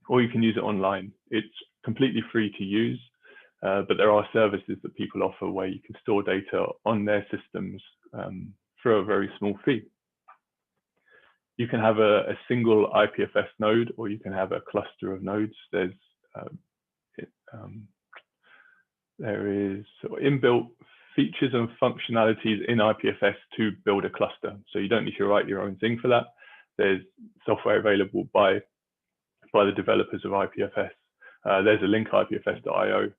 or you can use it online. It's completely free to use, but there are services that people offer where you can store data on their systems for a very small fee. You can have a single IPFS node, or you can have a cluster of nodes. There is inbuilt features and functionalities in IPFS to build a cluster. So you don't need to write your own thing for that. There's software available by the developers of IPFS. There's a link, IPFS.io.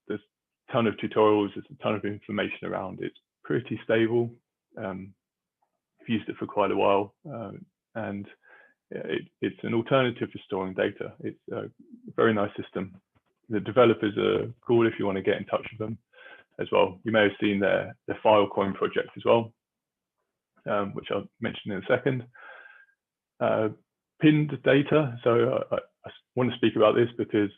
There's a ton of tutorials, there's a ton of information around. It's pretty stable. I've used it for quite a while, and it's an alternative for storing data. It's a very nice system. The developers are cool if you want to get in touch with them as well. You may have seen their Filecoin project as well, which I'll mention in a second. Pinned data. So I want to speak about this because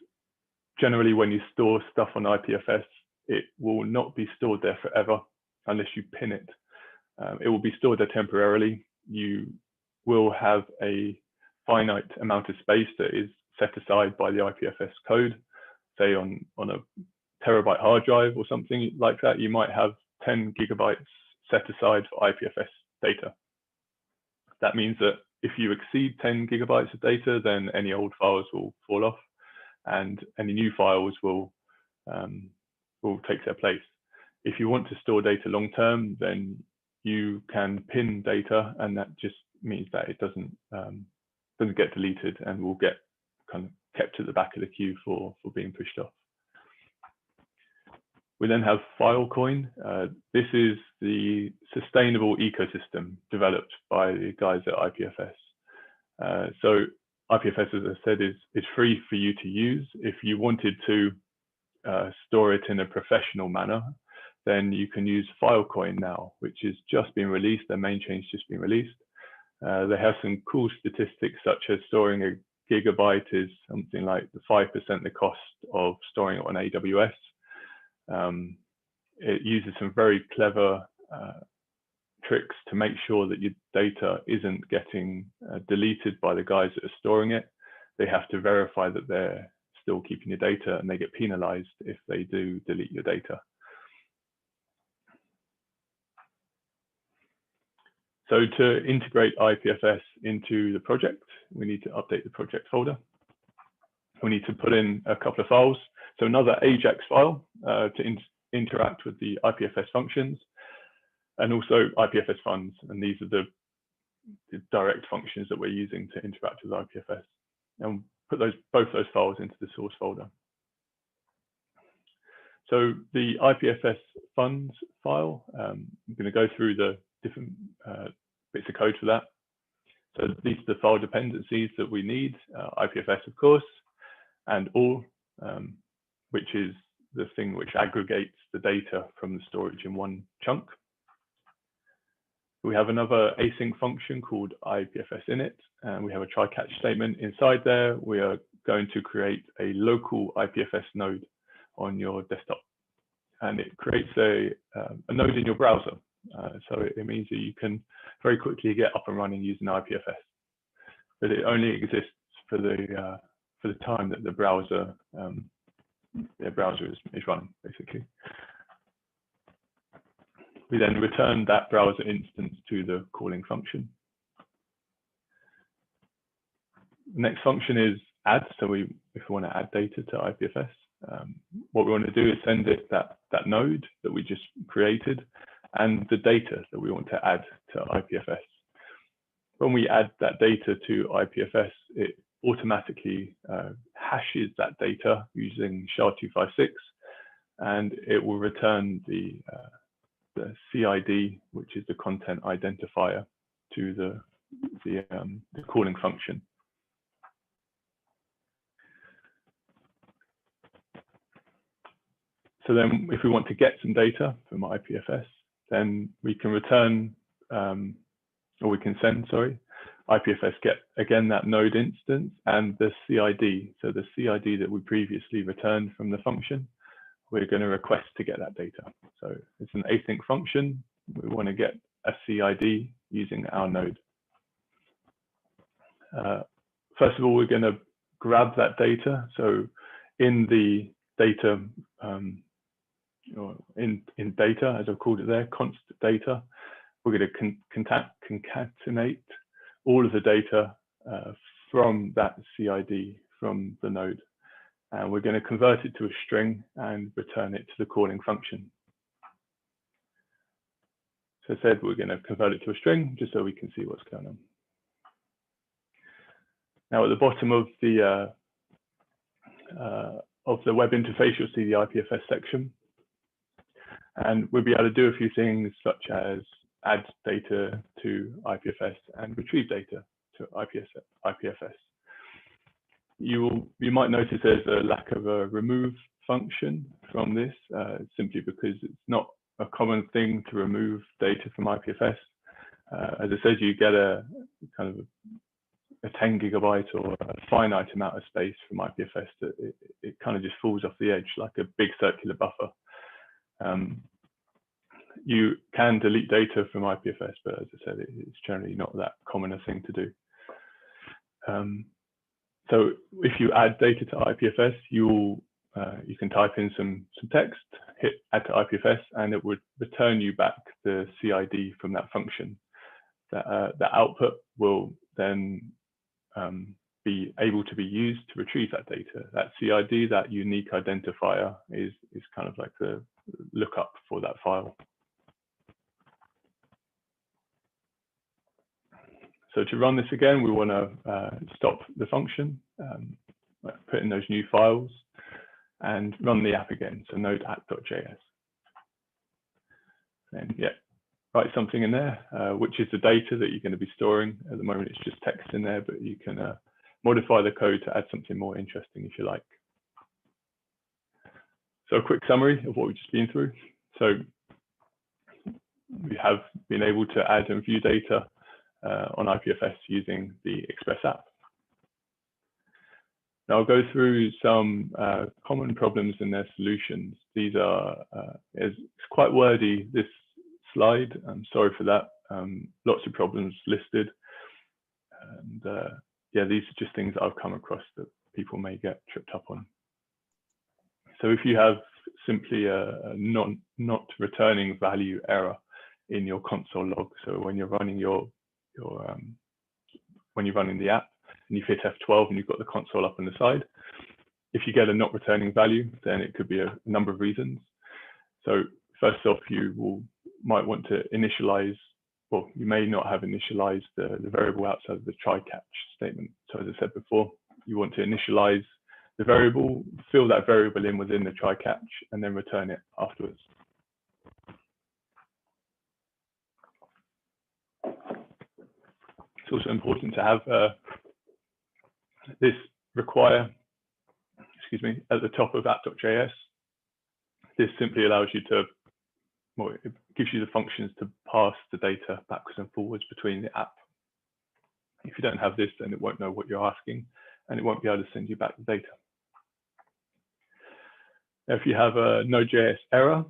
generally when you store stuff on IPFS, it will not be stored there forever unless you pin it. It will be stored there temporarily. You will have a finite amount of space that is set aside by the IPFS code. Say on a terabyte hard drive or something like that, you might have 10 gigabytes set aside for IPFS data. That means that if you exceed 10 gigabytes of data, then any old files will fall off and any new files will take their place. If you want to store data long term, then you can pin data, and that just means that it doesn't get deleted and will get kind of kept at the back of the queue for being pushed off. We then have Filecoin. This is the sustainable ecosystem developed by the guys at IPFS. So IPFS, as I said, is free for you to use. If you wanted to store it in a professional manner, then you can use Filecoin now, which has just been released. Their main change just been released. They have some cool statistics, such as storing a gigabyte is something like 5% the cost of storing it on AWS. It uses some very clever tricks to make sure that your data isn't getting deleted by the guys that are storing it. They have to verify that they're still keeping your data, and they get penalized if they do delete your data. So to integrate IPFS into the project, we need to update the project folder. We need to put in a couple of files. So another AJAX file to interact with the IPFS functions, and also IPFS funds. And these are the direct functions that we're using to interact with IPFS. And put both those files into the source folder. So the IPFS funds file, I'm going to go through the different bits of code for that. So these are the file dependencies that we need, IPFS, of course, and all, which is the thing which aggregates the data from the storage in one chunk. We have another async function called IPFS init, and we have a try-catch statement inside there. We are going to create a local IPFS node on your desktop, and it creates a node in your browser. So it means that you can very quickly get up and running using IPFS, but it only exists for the time that the browser is running, basically. We then return that browser instance to the calling function. The next function is add. So if we want to add data to IPFS, what we want to do is send it that node that we just created and the data that we want to add to IPFS. When we add that data to IPFS, it automatically hashes that data using SHA-256, and it will return the CID, which is the content identifier, to the calling function. So then if we want to get some data from IPFS, then we can return, or we can send, sorry, IPFS get, again, that node instance and the CID. So the CID that we previously returned from the function, we're going to request to get that data. So it's an async function. We want to get a CID using our node. First of all, we're going to grab that data. So in the data, in data, as I've called it there, const data, we're going to concatenate all of the data from that CID from the node. And we're going to convert it to a string and return it to the calling function. So I said we're going to convert it to a string just so we can see what's going on. Now at the bottom of the web interface, you'll see the IPFS section. And we'll be able to do a few things such as add data to IPFS and retrieve data to IPFS. You might notice there's a lack of a remove function from this, simply because it's not a common thing to remove data from IPFS. As I said, you get a kind of a 10 gigabyte or a finite amount of space from IPFS that it kind of just falls off the edge like a big circular buffer. You can delete data from IPFS, but as I said, it's generally not that common a thing to do. So if you add data to IPFS, you can type in some text, hit add to IPFS, and it would return you back the CID from that function. The output will then be able to be used to retrieve that data. That CID, that unique identifier, is kind of like the lookup for that file. So to run this again, we want to stop the function, put in those new files, and run the app again. So NodeJS. And yeah, write something in there, which is the data that you're going to be storing. At the moment, it's just text in there, but you can modify the code to add something more interesting if you like. So a quick summary of what we've just been through. So we have been able to add and view data on IPFS using the Express app. Now I'll go through some common problems and their solutions. These are, it's quite wordy, this slide. I'm sorry for that. Lots of problems listed. And yeah, these are just things that I've come across that people may get tripped up on. So if you have simply a not returning value error in your console log, so when you're running when you're running the app and you've hit F12 and you've got the console up on the side, if you get a not returning value, then it could be a number of reasons. So first off, you might want to initialize, well, you may not have initialized the variable outside of the try-catch statement. So as I said before, you want to initialize the variable, fill that variable in within the try-catch, and then return it afterwards. It's also important to have this require, at the top of app.js. This simply allows you to, well, it gives you the functions to pass the data backwards and forwards between the app. If you don't have this, then it won't know what you're asking, and it won't be able to send you back the data. If you have a Node.js error,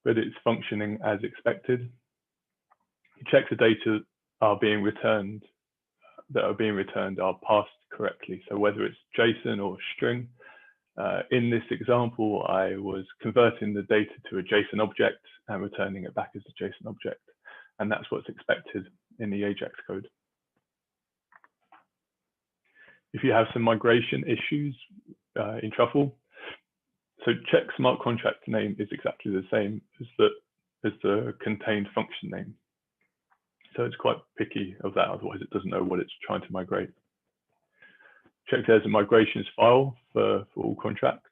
but it's functioning as expected, you check the data that are being returned are passed correctly. So whether it's JSON or string, in this example, I was converting the data to a JSON object and returning it back as a JSON object. And that's what's expected in the Ajax code. If you have some migration issues in Truffle, so check smart contract name is exactly the same as the contained function name. So it's quite picky of that, otherwise it doesn't know what it's trying to migrate. Check there's a migrations file for all contracts.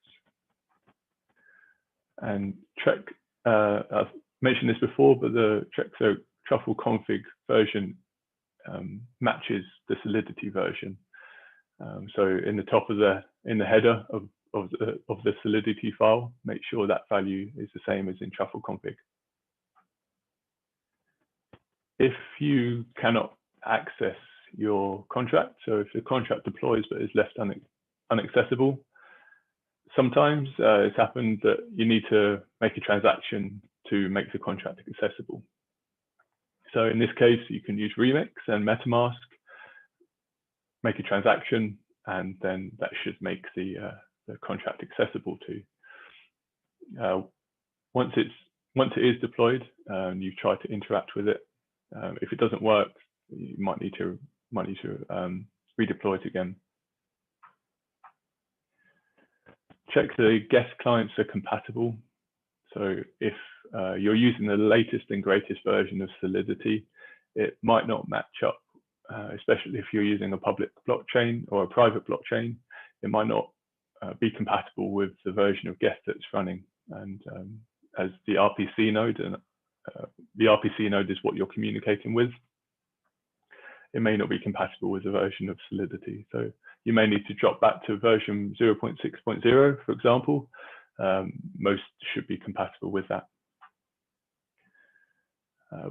And check, I've mentioned this before, but check the Truffle config version matches the Solidity version. So in the top of in the header of the Solidity file, make sure that value is the same as in Truffle config. If you cannot access your contract, so if the contract deploys but is left inaccessible, sometimes it's happened that you need to make a transaction to make the contract accessible. So in this case, you can use Remix and MetaMask, make a transaction, and then that should make the contract accessible to. Once it is deployed, you try to interact with it. If it doesn't work, you might need to redeploy it again. Check the guest clients are compatible. So if you're using the latest and greatest version of Solidity, it might not match up, especially if you're using a public blockchain or a private blockchain. It might not be compatible with the version of guest that's running. And as the RPC node, and the RPC node is what you're communicating with, it may not be compatible with the version of Solidity. So you may need to drop back to version 0.6.0, for example. Most should be compatible with that.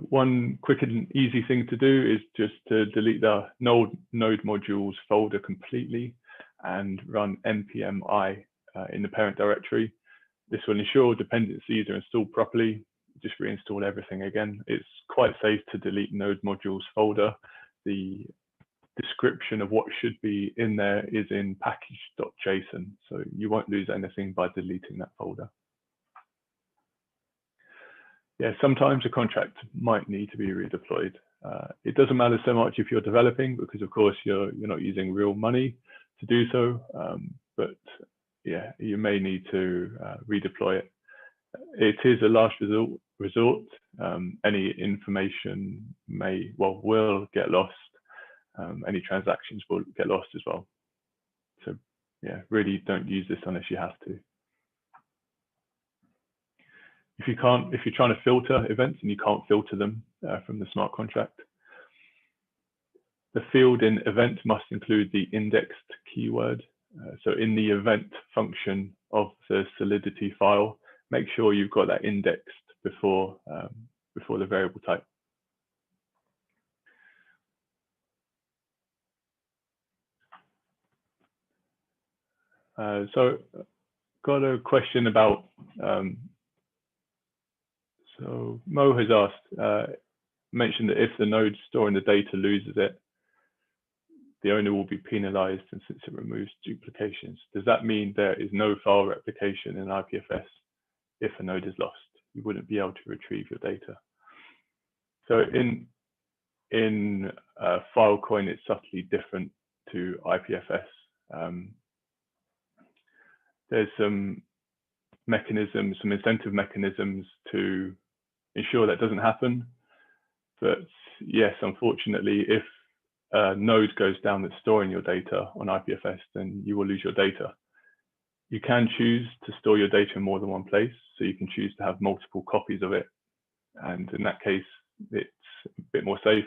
One quick and easy thing to do is just to delete the node modules folder completely and run npm i in the parent directory. This will ensure dependencies are installed properly. Just reinstall everything again. It's quite safe to delete node modules folder. The description of what should be in there is in package.json, so you won't lose anything by deleting that folder. Yeah, sometimes a contract might need to be redeployed. It doesn't matter so much if you're developing, because of course you're not using real money to do so, but yeah, you may need to redeploy it. It is a last resort. Any information will get lost. Any transactions will get lost as well. So yeah, really don't use this unless you have to. If you're trying to filter events and you can't filter them from the smart contract, the field in event must include the indexed keyword. So in the event function of the Solidity file, make sure you've got that indexed before the variable type. So got a question about, so Mo has asked, mentioned that if the node storing the data loses it, the owner will be penalized, and since it removes duplications. Does that mean there is no file replication in IPFS if a node is lost? You wouldn't be able to retrieve your data. So in Filecoin, it's subtly different to IPFS. There's some mechanisms, some incentive mechanisms to ensure that doesn't happen. But yes, unfortunately, if a node goes down that's storing your data on IPFS, then you will lose your data. You can choose to store your data in more than one place. So you can choose to have multiple copies of it. And in that case, it's a bit more safe.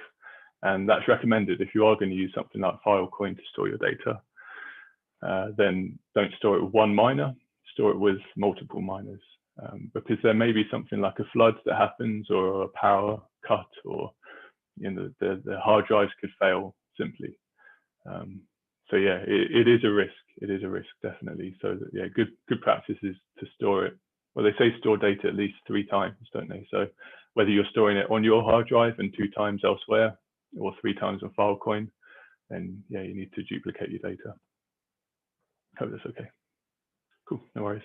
And that's recommended if you are going to use something like Filecoin to store your data. Then don't store it with one miner, store it with multiple miners, because there may be something like a flood that happens, or a power cut, or the hard drives could fail simply. So yeah, it is a risk. It is a risk, definitely. So that, yeah, good practice is to store it. Well, they say store data at least 3 times, don't they? So whether you're storing it on your hard drive and 2 times elsewhere, or 3 times on Filecoin, then yeah, you need to duplicate your data. Hope that's okay. Cool, no worries.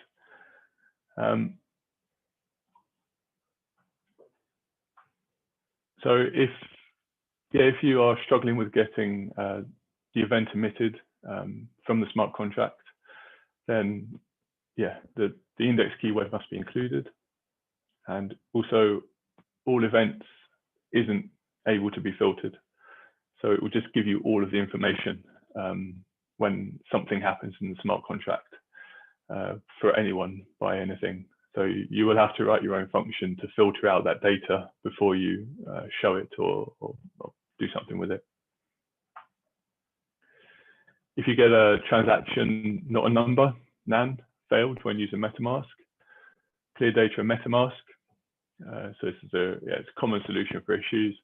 So if you are struggling with getting the event emitted from the smart contract, then yeah, the index keyword must be included. And also, all events isn't able to be filtered. So it will just give you all of the information when something happens in the smart contract for anyone by anything. So you will have to write your own function to filter out that data before you show it or do something with it. If you get a transaction, not a number, NaN, failed when using MetaMask, clear data in MetaMask. So this is it's a common solution for issues.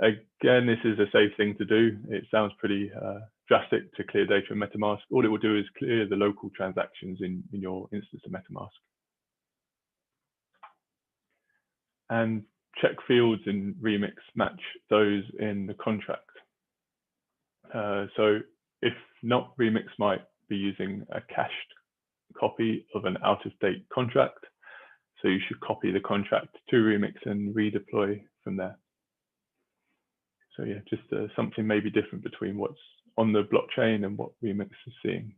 Again, this is a safe thing to do. It sounds pretty drastic to clear data in MetaMask. All it will do is clear the local transactions in your instance of MetaMask. And check fields in Remix match those in the contract. So if not, Remix might be using a cached copy of an out-of-date contract. So you should copy the contract to Remix and redeploy from there. So yeah, just something maybe different between what's on the blockchain and what Remix is seeing.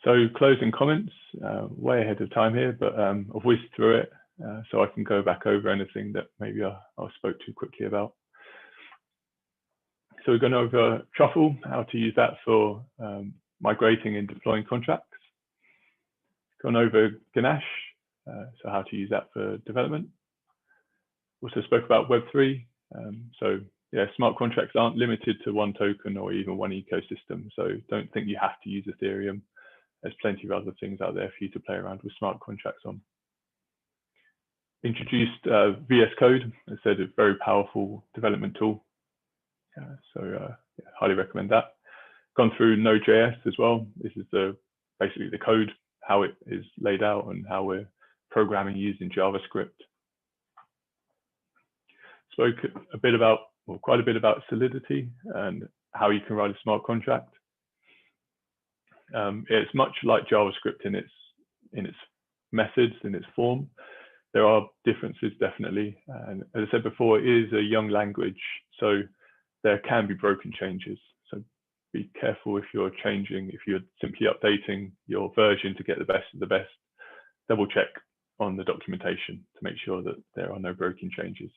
So closing comments, way ahead of time here, but I've whizzed through it so I can go back over anything that maybe I spoke too quickly about. So we've gone over Truffle, how to use that for migrating and deploying contracts. Gone over Ganache, so how to use that for development. Also spoke about Web3. So yeah, smart contracts aren't limited to one token or even one ecosystem. So don't think you have to use Ethereum. There's plenty of other things out there for you to play around with smart contracts on. Introduced VS Code, as I said, a very powerful development tool. So yeah, highly recommend that. Gone through NodeJS as well. This is basically the code, how it is laid out and how we're programming using JavaScript. Spoke a bit about, well, quite a bit about Solidity and how you can write a smart contract. It's much like JavaScript in its methods, in its form. There are differences, definitely. And as I said before, it is a young language, so there can be broken changes. So be careful if you're changing, if you're simply updating your version to get the best of the best. Double check on the documentation to make sure that there are no broken changes.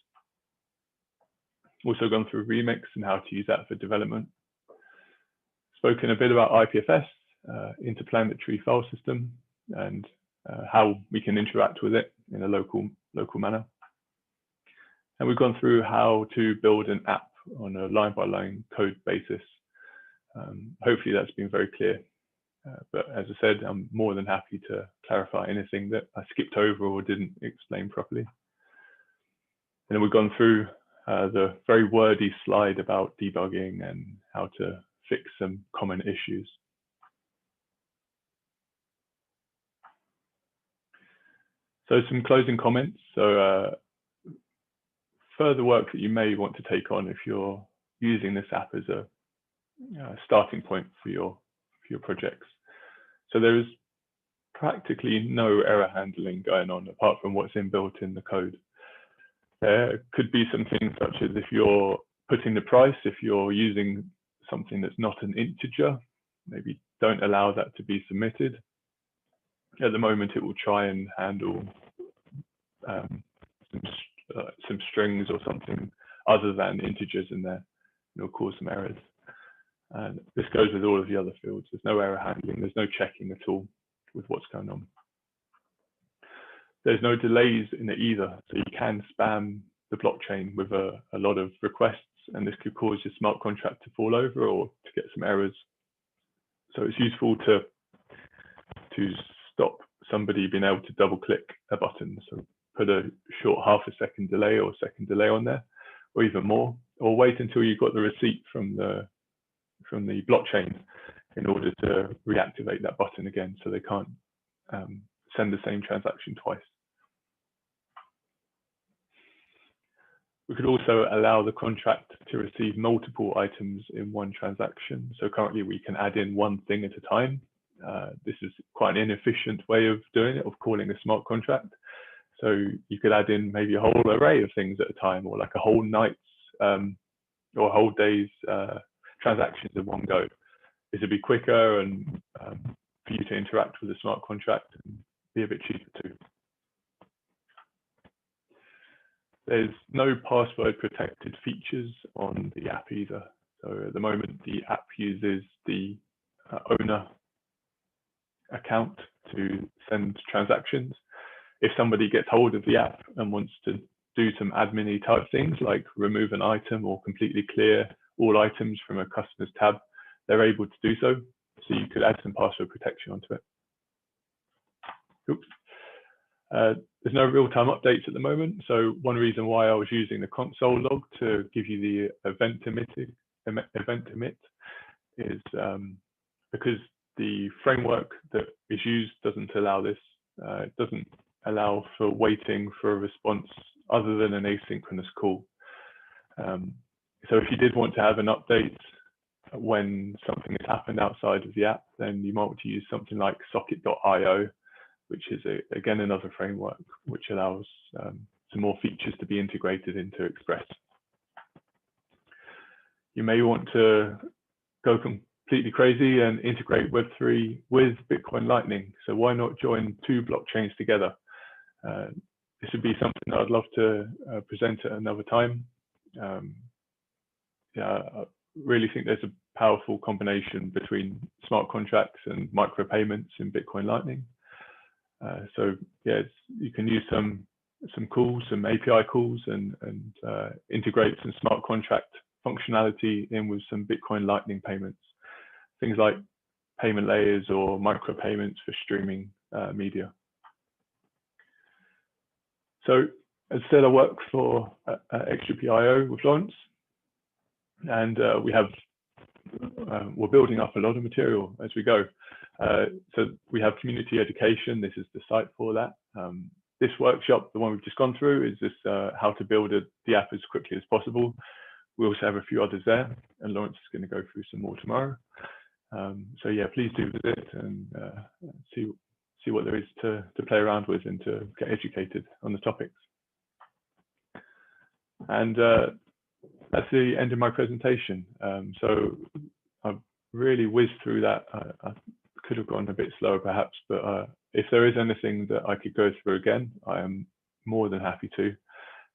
Also gone through Remix and how to use that for development. Spoken a bit about IPFS, InterPlanetary File System, and how we can interact with it in a local manner. And we've gone through how to build an app on a line-by-line code basis. Hopefully that's been very clear. But as I said, I'm more than happy to clarify anything that I skipped over or didn't explain properly. And then we've gone through the very wordy slide about debugging and how to fix some common issues. So some closing comments. So further work that you may want to take on if you're using this app as a starting point for your projects. So there is practically no error handling going on apart from what's inbuilt in the code. There could be some things such as if you're putting the price, if you're using something that's not an integer, maybe don't allow that to be submitted. At the moment, it will try and handle some strings or something other than integers in there. It'll cause some errors. And this goes with all of the other fields. There's no error handling. There's no checking at all with what's going on. There's no delays in it either. So you can spam the blockchain with a lot of requests, and this could cause your smart contract to fall over or to get some errors. So it's useful to stop somebody being able to double click a button. So put a short half-a-second delay or second delay on there, or even more, or wait until you've got the receipt from the blockchain in order to reactivate that button again, so they can't send the same transaction twice. We could also allow the contract to receive multiple items in one transaction. So currently we can add in one thing at a time. This is quite an inefficient way of doing it, of calling a smart contract. So you could add in maybe a whole array of things at a time, or like a whole night's or a whole day's transactions in one go. This would be quicker and for you to interact with a smart contract and be a bit cheaper too. There's no password protected features on the app either. So at the moment, the app uses the owner account to send transactions. If somebody gets hold of the app and wants to do some admin-y type things like remove an item or completely clear all items from a customer's tab, they're able to do so. So you could add some password protection onto it. Oops. There's no real-time updates at the moment. So one reason why I was using the console log to give you the event emit is because the framework that is used doesn't allow this. It doesn't allow for waiting for a response other than an asynchronous call. So if you did want to have an update when something has happened outside of the app, then you might want to use something like socket.io, which is again another framework which allows some more features to be integrated into Express. You may want to go completely crazy and integrate Web3 with Bitcoin Lightning. So why not join two blockchains together? This would be something that I'd love to present at another time. Yeah, I really think there's a powerful combination between smart contracts and micropayments in Bitcoin Lightning. So yeah, you can use some calls, some API calls, and integrate some smart contract functionality in with some Bitcoin Lightning payments. Things like payment layers or micropayments for streaming media. So as I said, I work for XGP.io with Lawrence, and we're building up a lot of material as we go. So we have community education. This is the site for that. This workshop, the one we've just gone through, is this how to build the app as quickly as possible. We also have a few others there, and Lawrence is going to go through some more tomorrow. So yeah, please do visit and see what there is to play around with and to get educated on the topics. And that's the end of my presentation. So I've really whizzed through that. I could have gone a bit slower perhaps, but if there is anything that I could go through again, I am more than happy to.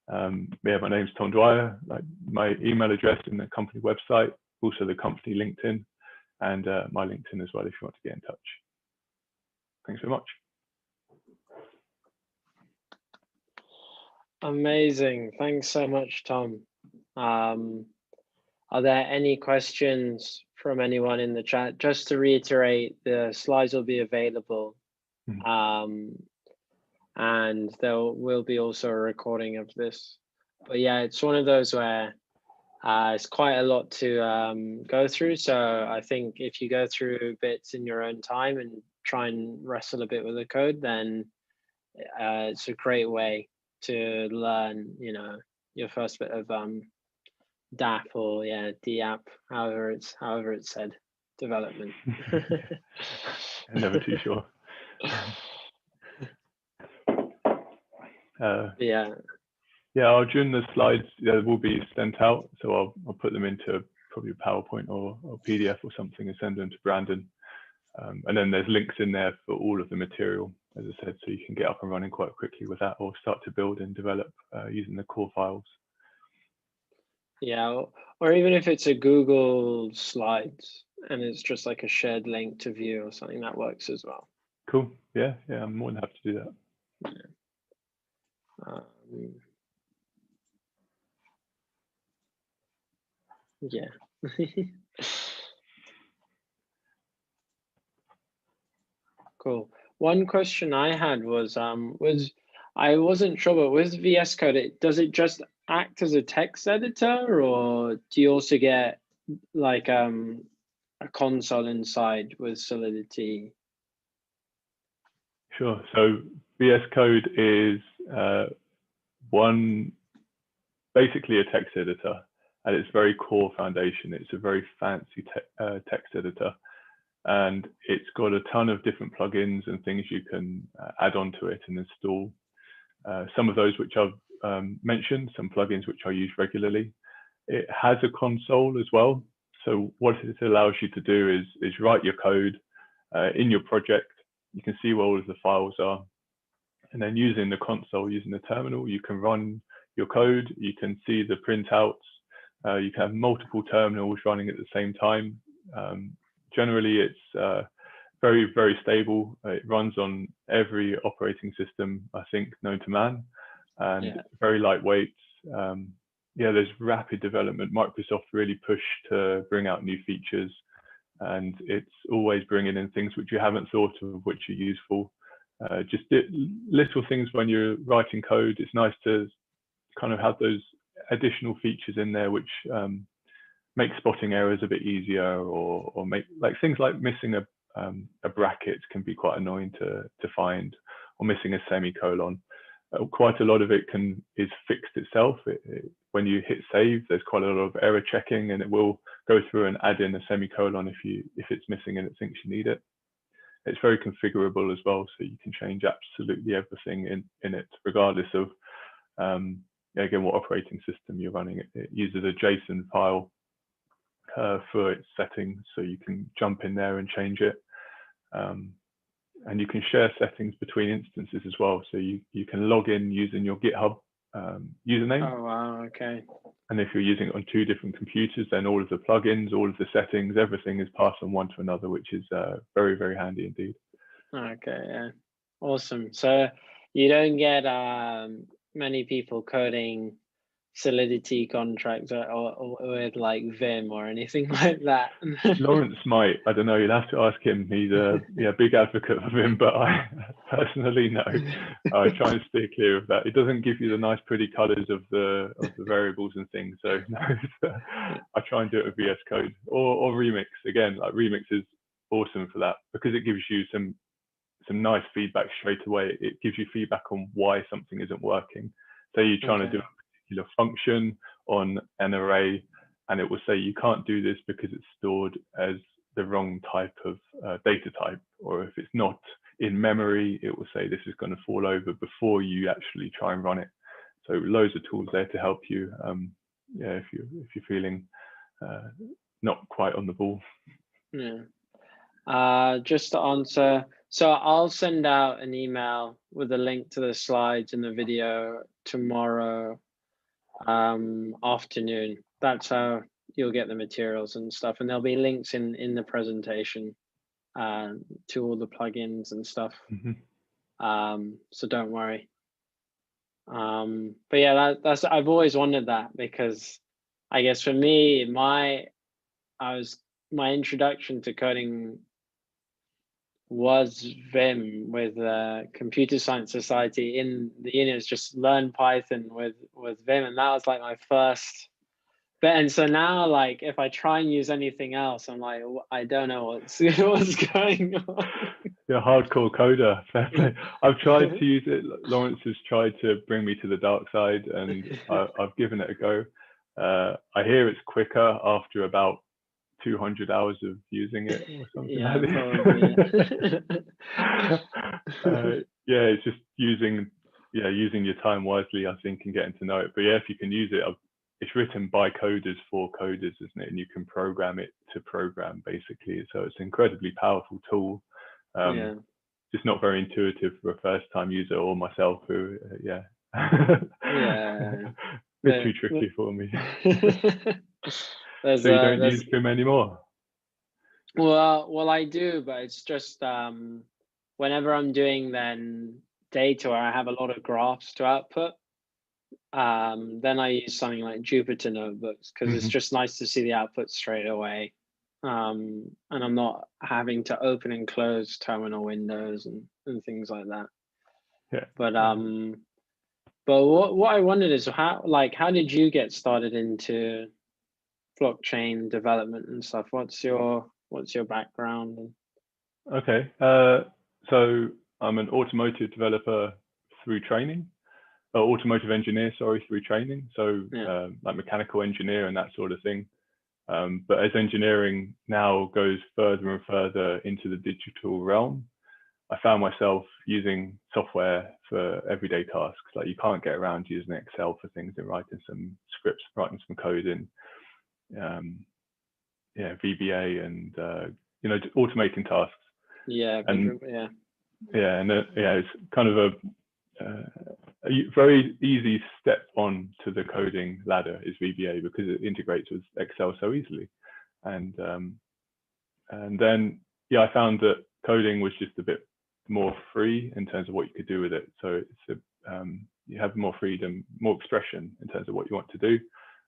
Yeah, my name's Tom Dwyer, like my email address in the company website, also the company LinkedIn, and my LinkedIn as well if you want to get in touch. Thanks very much.
Amazing. Thanks so much, Tom. Are there any questions from anyone in the chat? Just to reiterate, the slides will be available. And there will be also a recording of this. But yeah, it's one of those where it's quite a lot to go through. So I think if you go through bits in your own time and try and wrestle a bit with the code, then it's a great way to learn, you know, your first bit of DApp or yeah, DApp, however it's said, development.
I'm never too sure.
Yeah.
Yeah, during the slides, they will be sent out, so I'll put them into probably a PowerPoint or PDF or something and send them to Brandon. And then there's links in there for all of the material, as I said, so you can get up and running quite quickly with that or start to build and develop using the core files.
Yeah, or even if it's a Google Slides and it's just like a shared link to view or something, that works as well.
Cool. Yeah, I'm more than happy to do that.
Yeah. Yeah. Cool. One question I had was I wasn't sure, but with VS Code, does it just act as a text editor, or do you also get like a console inside with Solidity?
Sure. So VS Code is basically a text editor at its very core foundation. It's a very fancy text editor, and it's got a ton of different plugins and things you can add onto it and install. Some of those which I've mentioned, some plugins which I use regularly. It has a console as well. So what it allows you to do is write your code in your project. You can see where all of the files are. And then using the console, using the terminal, you can run your code. You can see the printouts. You can have multiple terminals running at the same time. Generally, it's very, very stable. It runs on every operating system, I think, known to man, and very lightweight. Yeah, there's rapid development. Microsoft really pushed to bring out new features, and it's always bringing in things which you haven't thought of, which are useful. Just little things when you're writing code. It's nice to kind of have those additional features in there, which make spotting errors a bit easier, or make like things like missing a bracket can be quite annoying to find, or missing a semicolon. Quite a lot of it is fixed itself. When you hit save, there's quite a lot of error checking, and it will go through and add in a semicolon if it's missing and it thinks you need it. It's very configurable as well, so you can change absolutely everything in it, regardless of again what operating system you're running. It uses a JSON file for its settings, so you can jump in there and change it. And you can share settings between instances as well. So you can log in using your GitHub username.
Oh, wow, okay.
And if you're using it on 2 different computers, then all of the plugins, all of the settings, everything is passed on one to another, which is very, very handy indeed.
Okay, yeah. Awesome. So you don't get many people coding Solidity contracts or with like Vim or anything like that.
Lawrence might, I don't know, you'll have to ask him. He's a big advocate of Vim, but I personally no. I try and steer clear of that. It doesn't give you the nice pretty colors of the variables and things. So no, I try and do it with VS Code or Remix. Again, like Remix is awesome for that because it gives you some nice feedback straight away. It gives you feedback on why something isn't working. So you're trying to do a particular function on an array, and it will say you can't do this because it's stored as the wrong type of data type, or if it's not in memory, it will say this is going to fall over before you actually try and run it. So loads of tools there to help you. If you're feeling not quite on the ball.
Yeah. Just to answer, so I'll send out an email with a link to the slides and the video tomorrow afternoon. That's how you'll get the materials and stuff, and there'll be links in the presentation to all the plugins and stuff. So don't worry. But yeah, that's I've always wanted that, because I guess for me, my introduction to coding was Vim with Computer Science Society in the unions. Just learn Python with Vim, and that was like my first bit. And so now, like, if I try and use anything else, I'm like, I don't know what's going on.
You're a hardcore coder. I've tried to use it. Lawrence has tried to bring me to the dark side, and I've given it a go. I hear it's quicker after about 200 hours of using it or something like this. Probably. It's just using your time wisely, I think, and getting to know it. But yeah, if you can use it, it's written by coders for coders, isn't it? And you can program it to program, basically. So it's an incredibly powerful tool. Just not very intuitive for a first-time user or myself, who bit too tricky for me. So you don't use Vim anymore?
Well, I do, but it's just whenever I'm doing then data where I have a lot of graphs to output, Then I use something like Jupyter Notebooks because it's just nice to see the output straight away. And I'm not having to open and close terminal windows and things like that.
Yeah.
But what I wondered is how did you get started into blockchain development and stuff? What's your background?
Okay. So I'm an automotive developer through training. Automotive engineer, sorry, through training. So like mechanical engineer and that sort of thing. But as engineering now goes further and further into the digital realm, I found myself using software for everyday tasks. Like you can't get around using Excel for things and writing some scripts, writing some code in VBA and automating tasks.
Yeah,
and
yeah.
It's kind of a very easy step on to the coding ladder is VBA because it integrates with Excel so easily. And then I found that coding was just a bit more free in terms of what you could do with it. So it's you have more freedom, more expression in terms of what you want to do.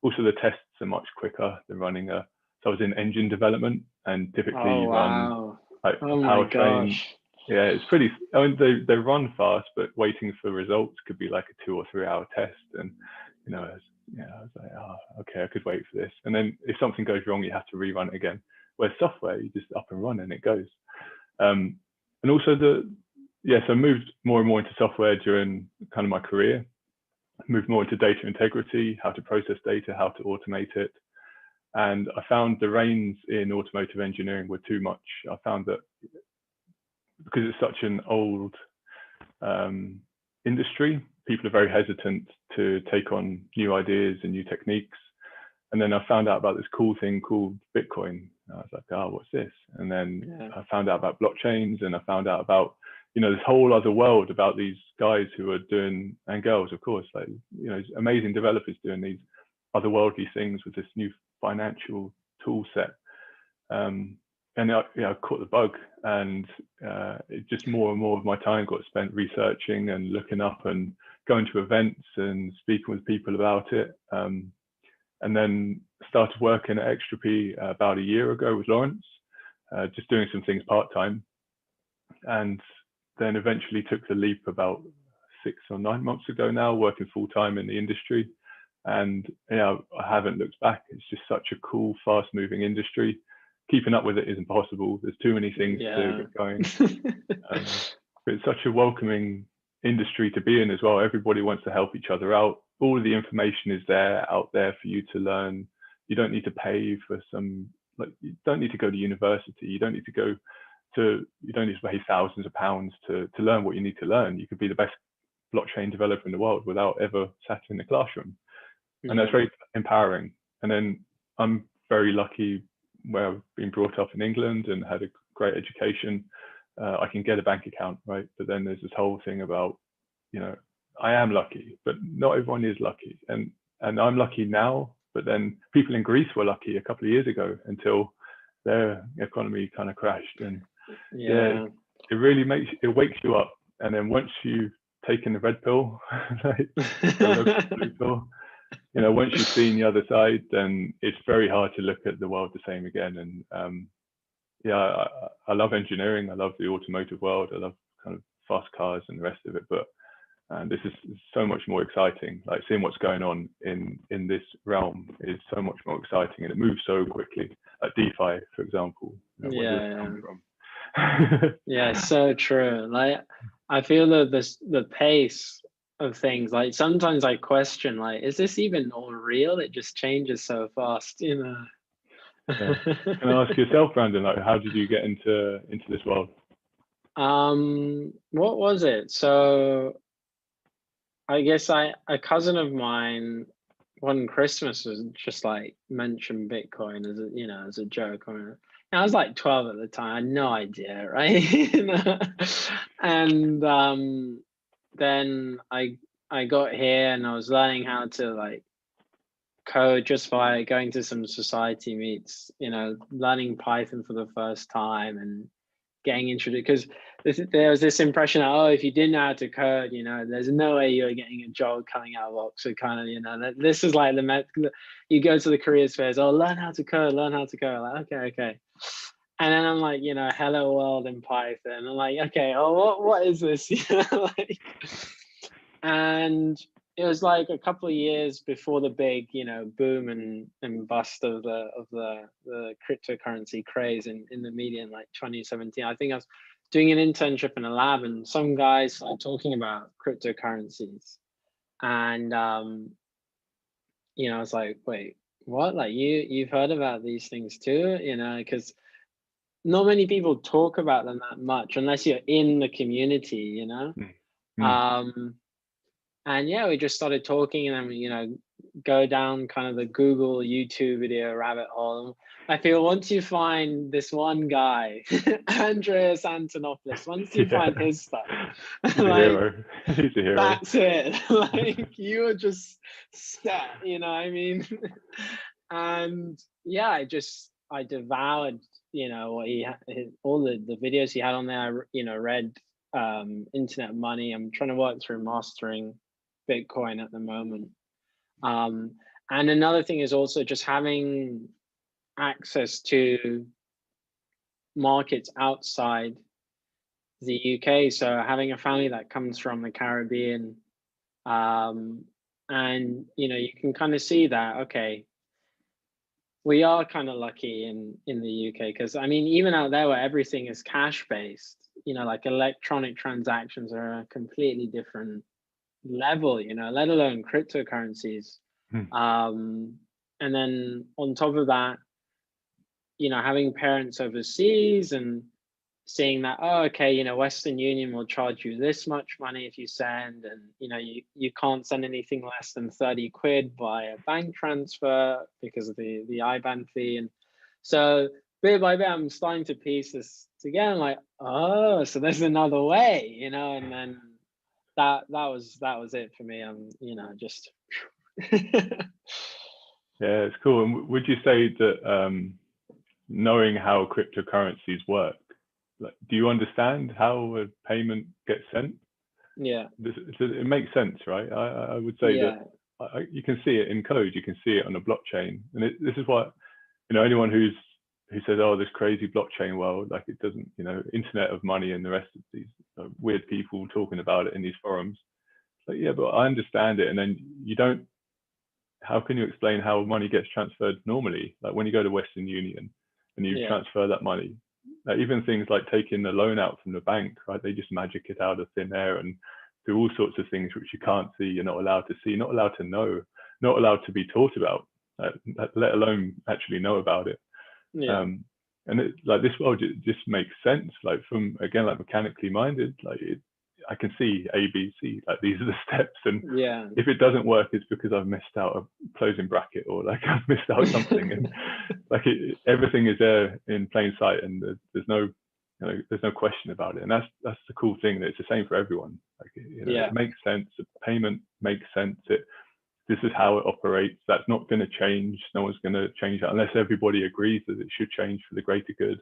Also, the tests are much quicker than running so I was in engine development and typically run like powertrain. Yeah, it's pretty. I mean, they run fast, but waiting for results could be like a 2 or 3 hour test. And I was like, oh, okay, I could wait for this. And then if something goes wrong, you have to rerun it again. Whereas software, you just up and run and it goes. And also so I moved more and more into software during kind of my career. Moved more into data integrity, how to process data, how to automate it. And I found the reins in automotive engineering were too much. I found that because it's such an old industry, people are very hesitant to take on new ideas and new techniques. And then I found out about this cool thing called Bitcoin. I was like, oh, what's this? And then I found out about blockchains, and I found out about, this whole other world about these guys who are doing, and girls, of course, like, amazing developers doing these otherworldly things with this new financial tool set. And I caught the bug, and it just more and more of my time got spent researching and looking up and going to events and speaking with people about it. And then started working at XtraP about a year ago with Lawrence, just doing some things part-time. And then eventually took the leap about 6 or 9 months ago now, working full-time in the industry. And I haven't looked back. It's just such a cool, fast-moving industry. Keeping up with it isn't possible. There's too many things to get going. But it's such a welcoming industry to be in as well. Everybody wants to help each other out. All of the information is out there for you to learn. You don't need to pay for you don't need to go to university. You don't need to pay thousands of pounds to learn what you need to learn. You could be the best blockchain developer in the world without ever sat in the classroom. And that's very empowering. And then I'm very lucky where I've been brought up in England and had a great education. I can get a bank account, right? But then there's this whole thing about, I am lucky, but not everyone is lucky. And I'm lucky now, but then people in Greece were lucky a couple of years ago until their economy kind of crashed. And it really wakes you up. And then once you've taken the red pill, like the blue pill, once you've seen the other side, then it's very hard to look at the world the same again. And I love engineering. I love the automotive world. I love kind of fast cars and the rest of it. But this is so much more exciting. Like seeing what's going on in this realm is so much more exciting, and it moves so quickly. Like DeFi, for example.
Yeah, so true. Like I feel that the pace of things, like sometimes I question, like, is this even all real? It just changes so fast,
Can I ask yourself, Brandon, like how did you get into this world?
What was it? So I guess a cousin of mine one Christmas was just like mentioned Bitcoin as a joke. I was like 12 at the time. I had no idea, right? And then I got here and I was learning how to like code just by going to some society meets, learning Python for the first time and getting introduced. Because there was this impression that, oh, if you didn't know how to code, there's no way you're getting a job coming out of Oxford, kind of, this is like you go to the careers fairs, oh, learn how to code, like, okay. And then I'm like, hello world in Python. I'm like, okay, oh, what is this? And it was like a couple of years before the big, boom and bust of the cryptocurrency craze in the media in like 2017. I think I was doing an internship in a lab, and some guys started talking about cryptocurrencies, and I was like, wait, what? Like you've heard about these things too? Because not many people talk about them that much unless you're in the community, and yeah, we just started talking, and then go down kind of the Google YouTube video rabbit hole. I feel once you find this one guy, Andreas Antonopoulos, once you find his stuff,
he's a hero. He's a hero.
That's it. Like you are just set, I mean? And yeah, I devoured, what he had, all the videos he had on there. I, read Internet Money. I'm trying to work through mastering Bitcoin at the moment. And another thing is also just having access to markets outside the UK. So having a family that comes from the Caribbean, and you can kind of see that, okay, we are kind of lucky in the UK, because I mean, even out there where everything is cash based, like electronic transactions are a completely different level, let alone cryptocurrencies. And then on top of that, having parents overseas and seeing that, oh, okay, Western Union will charge you this much money if you send, and you can't send anything less than 30 quid by a bank transfer because of the IBAN fee. And so bit by bit, I'm starting to piece this together, like, oh, so there's another way, and then that was it for me. Just
yeah, it's cool. And would you say that knowing how cryptocurrencies work, like, do you understand how a payment gets sent?
Yeah,
it makes sense, right? I would say that you can see it in code, you can see it on a blockchain, and this is what anyone who says, oh, this crazy blockchain world, like it doesn't, Internet of Money and the rest of these weird people talking about it in these forums, like, yeah, but I understand it. And then how can you explain how money gets transferred normally? Like when you go to Western Union and you transfer that money, even things like taking a loan out from the bank, right? They just magic it out of thin air and do all sorts of things which you can't see, you're not allowed to see, not allowed to know, not allowed to be taught about, let alone actually know about it. And like this world just makes sense, like from, again, like mechanically minded, like I can see A, B, C, like these are the steps, and if it doesn't work, it's because I've missed out a closing bracket, or like I've missed out something, and like everything is there in plain sight, and there's no question about it. And that's the cool thing, that it's the same for everyone. Like it makes sense. The payment makes sense. This is how it operates. That's not going to change. No one's going to change that unless everybody agrees that it should change for the greater good.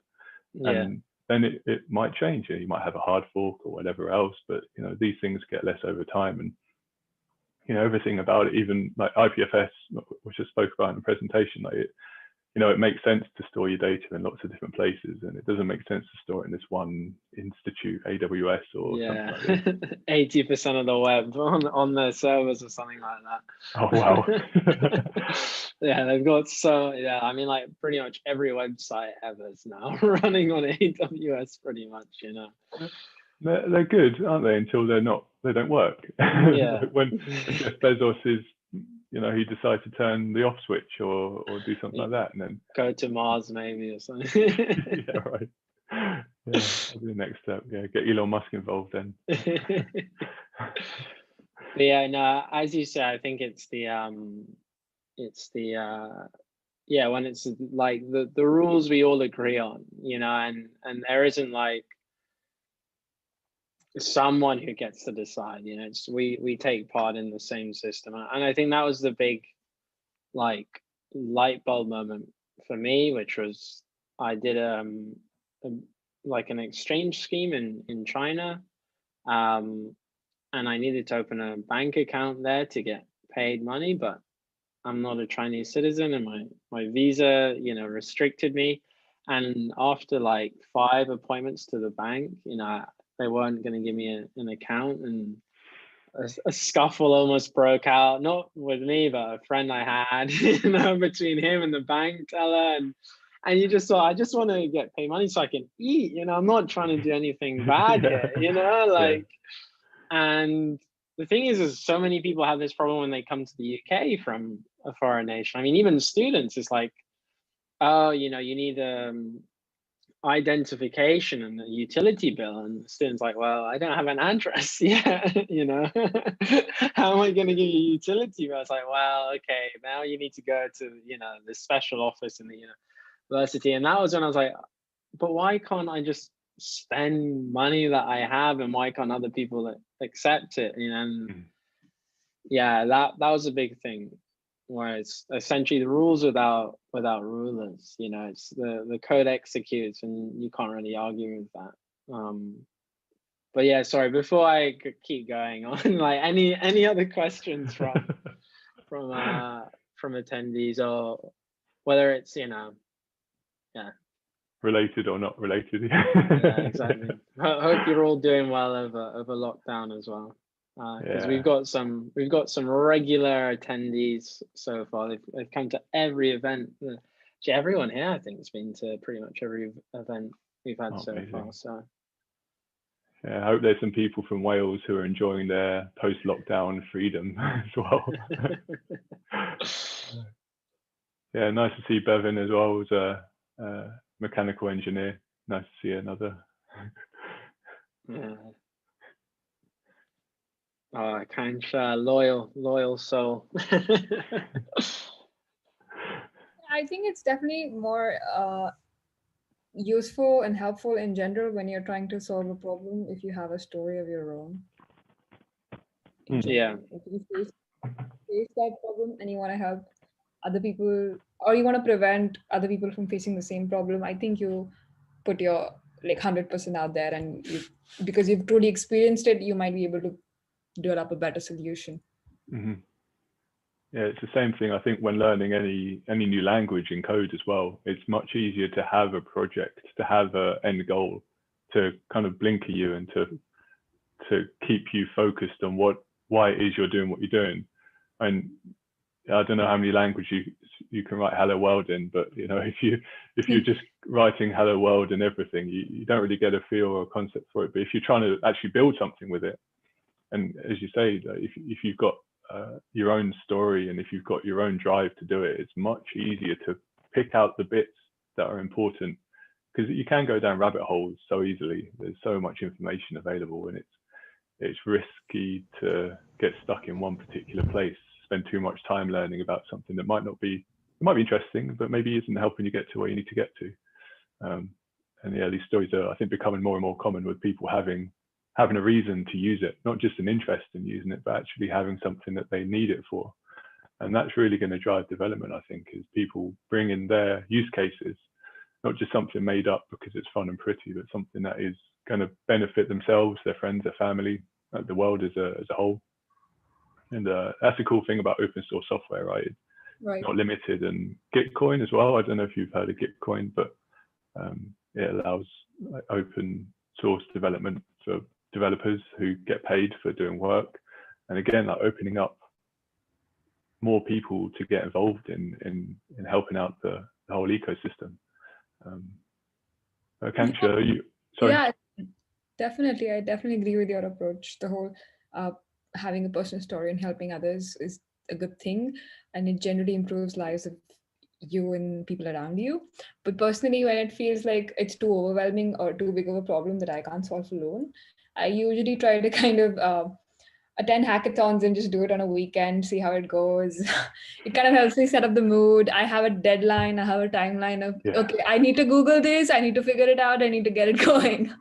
And then it might change. You might have a hard fork or whatever else, but these things get less over time. And everything about it, even like IPFS, which I spoke about in the presentation, like it makes sense to store your data in lots of different places, and it doesn't make sense to store it in this one institute, AWS or something like this.
80% of the web on their servers or something like that.
Oh wow.
Yeah, they've got I mean, like pretty much every website ever is now running on AWS, pretty much.
They're good, aren't they? Until they're not. They don't work.
Yeah.
when Jeff Bezos is, he decides to turn the off switch or do something like that, and then
go to Mars maybe or something.
Yeah, right. Yeah, that'll be the next step. Yeah, get Elon Musk involved then.
But yeah, no, as you say, I think it's the when it's like the rules we all agree on, and there isn't like someone who gets to decide, it's we take part in the same system. And I think that was the big like light bulb moment for me, which was I did like an exchange scheme in China, and I needed to open a bank account there to get paid money, but I'm not a Chinese citizen, and my visa, restricted me. And after like 5 appointments to the bank, they weren't going to give me an account, and a scuffle almost broke out, not with me, but a friend I had, between him and the bank teller. And you just thought, I just want to get paid money so I can eat, I'm not trying to do anything bad here, and the thing is so many people have this problem when they come to the UK from a foreign nation. I mean, even students, it's like, oh, you need identification and a utility bill, and the student's like, well, I don't have an address yet. How am I going to give you a utility bill? It's like, well, okay, now you need to go to the special office in the university. And that was when I was like, but why can't I just spend money that I have, and why can't other people accept it? And yeah, that was a big thing, where it's essentially the rules without rulers. It's the code executes, and you can't really argue with that. But yeah, sorry, before I could keep going on, like any other questions from attendees, or whether it's
related or not related.
Yeah, exactly. Hope you're all doing well over lockdown as well, because we've got some regular attendees so far. They've come to every event. Actually, everyone here, I think, has been to pretty much every event we've had so far. So
yeah, I hope there's some people from Wales who are enjoying their post-lockdown freedom as well. Yeah, nice to see Bevan as well as a mechanical engineer. Nice to see another.
Yeah. Oh, kind of loyal soul.
I think it's definitely more useful and helpful in general when you're trying to solve a problem if you have a story of your own.
Yeah.
If you face that problem and you want to help other people, or you want to prevent other people from facing the same problem, I think you put your 100% out there, and because you've truly experienced it, you might be able to develop a better solution.
Yeah, it's the same thing. I think when learning any new language in code as well, it's much easier to have a project, to have an end goal, to kind of blinker you and to keep you focused on why it is you're doing what you're doing. And I don't know how many languages you can write hello world in, but if you're just writing hello world and everything, you don't really get a feel or a concept for it. But if you're trying to actually build something with it, and as you say, if you've got your own story, and if you've got your own drive to do it, it's much easier to pick out the bits that are important, because you can go down rabbit holes so easily. There's so much information available, and it's risky to get stuck in one particular place, spend too much time learning about something that might be interesting, but maybe isn't helping you get to where you need to get to. And yeah, these stories are, I think, becoming more and more common, with people having a reason to use it, not just an interest in using it, but actually having something that they need it for. And that's really going to drive development, I think, is people bring in their use cases, not just something made up because it's fun and pretty, but something that is going to benefit themselves, their friends, their family, the world as a whole. And that's the cool thing about open source software, right? It's not limited. And Gitcoin as well, I don't know if you've heard of Gitcoin, but it allows open source development for developers who get paid for doing work. And again, opening up more people to get involved in helping out the whole ecosystem. Kansha, you sorry?
Yeah, definitely. I definitely agree with your approach. The whole having a personal story and helping others is a good thing, and it generally improves lives of you and people around you. But personally, when it feels like it's too overwhelming or too big of a problem that I can't solve alone, I usually try to kind of attend hackathons and just do it on a weekend, see how it goes. It kind of helps me set up the mood. I have a deadline, I have a timeline of, okay, I need to Google this, I need to figure it out, I need to get it going.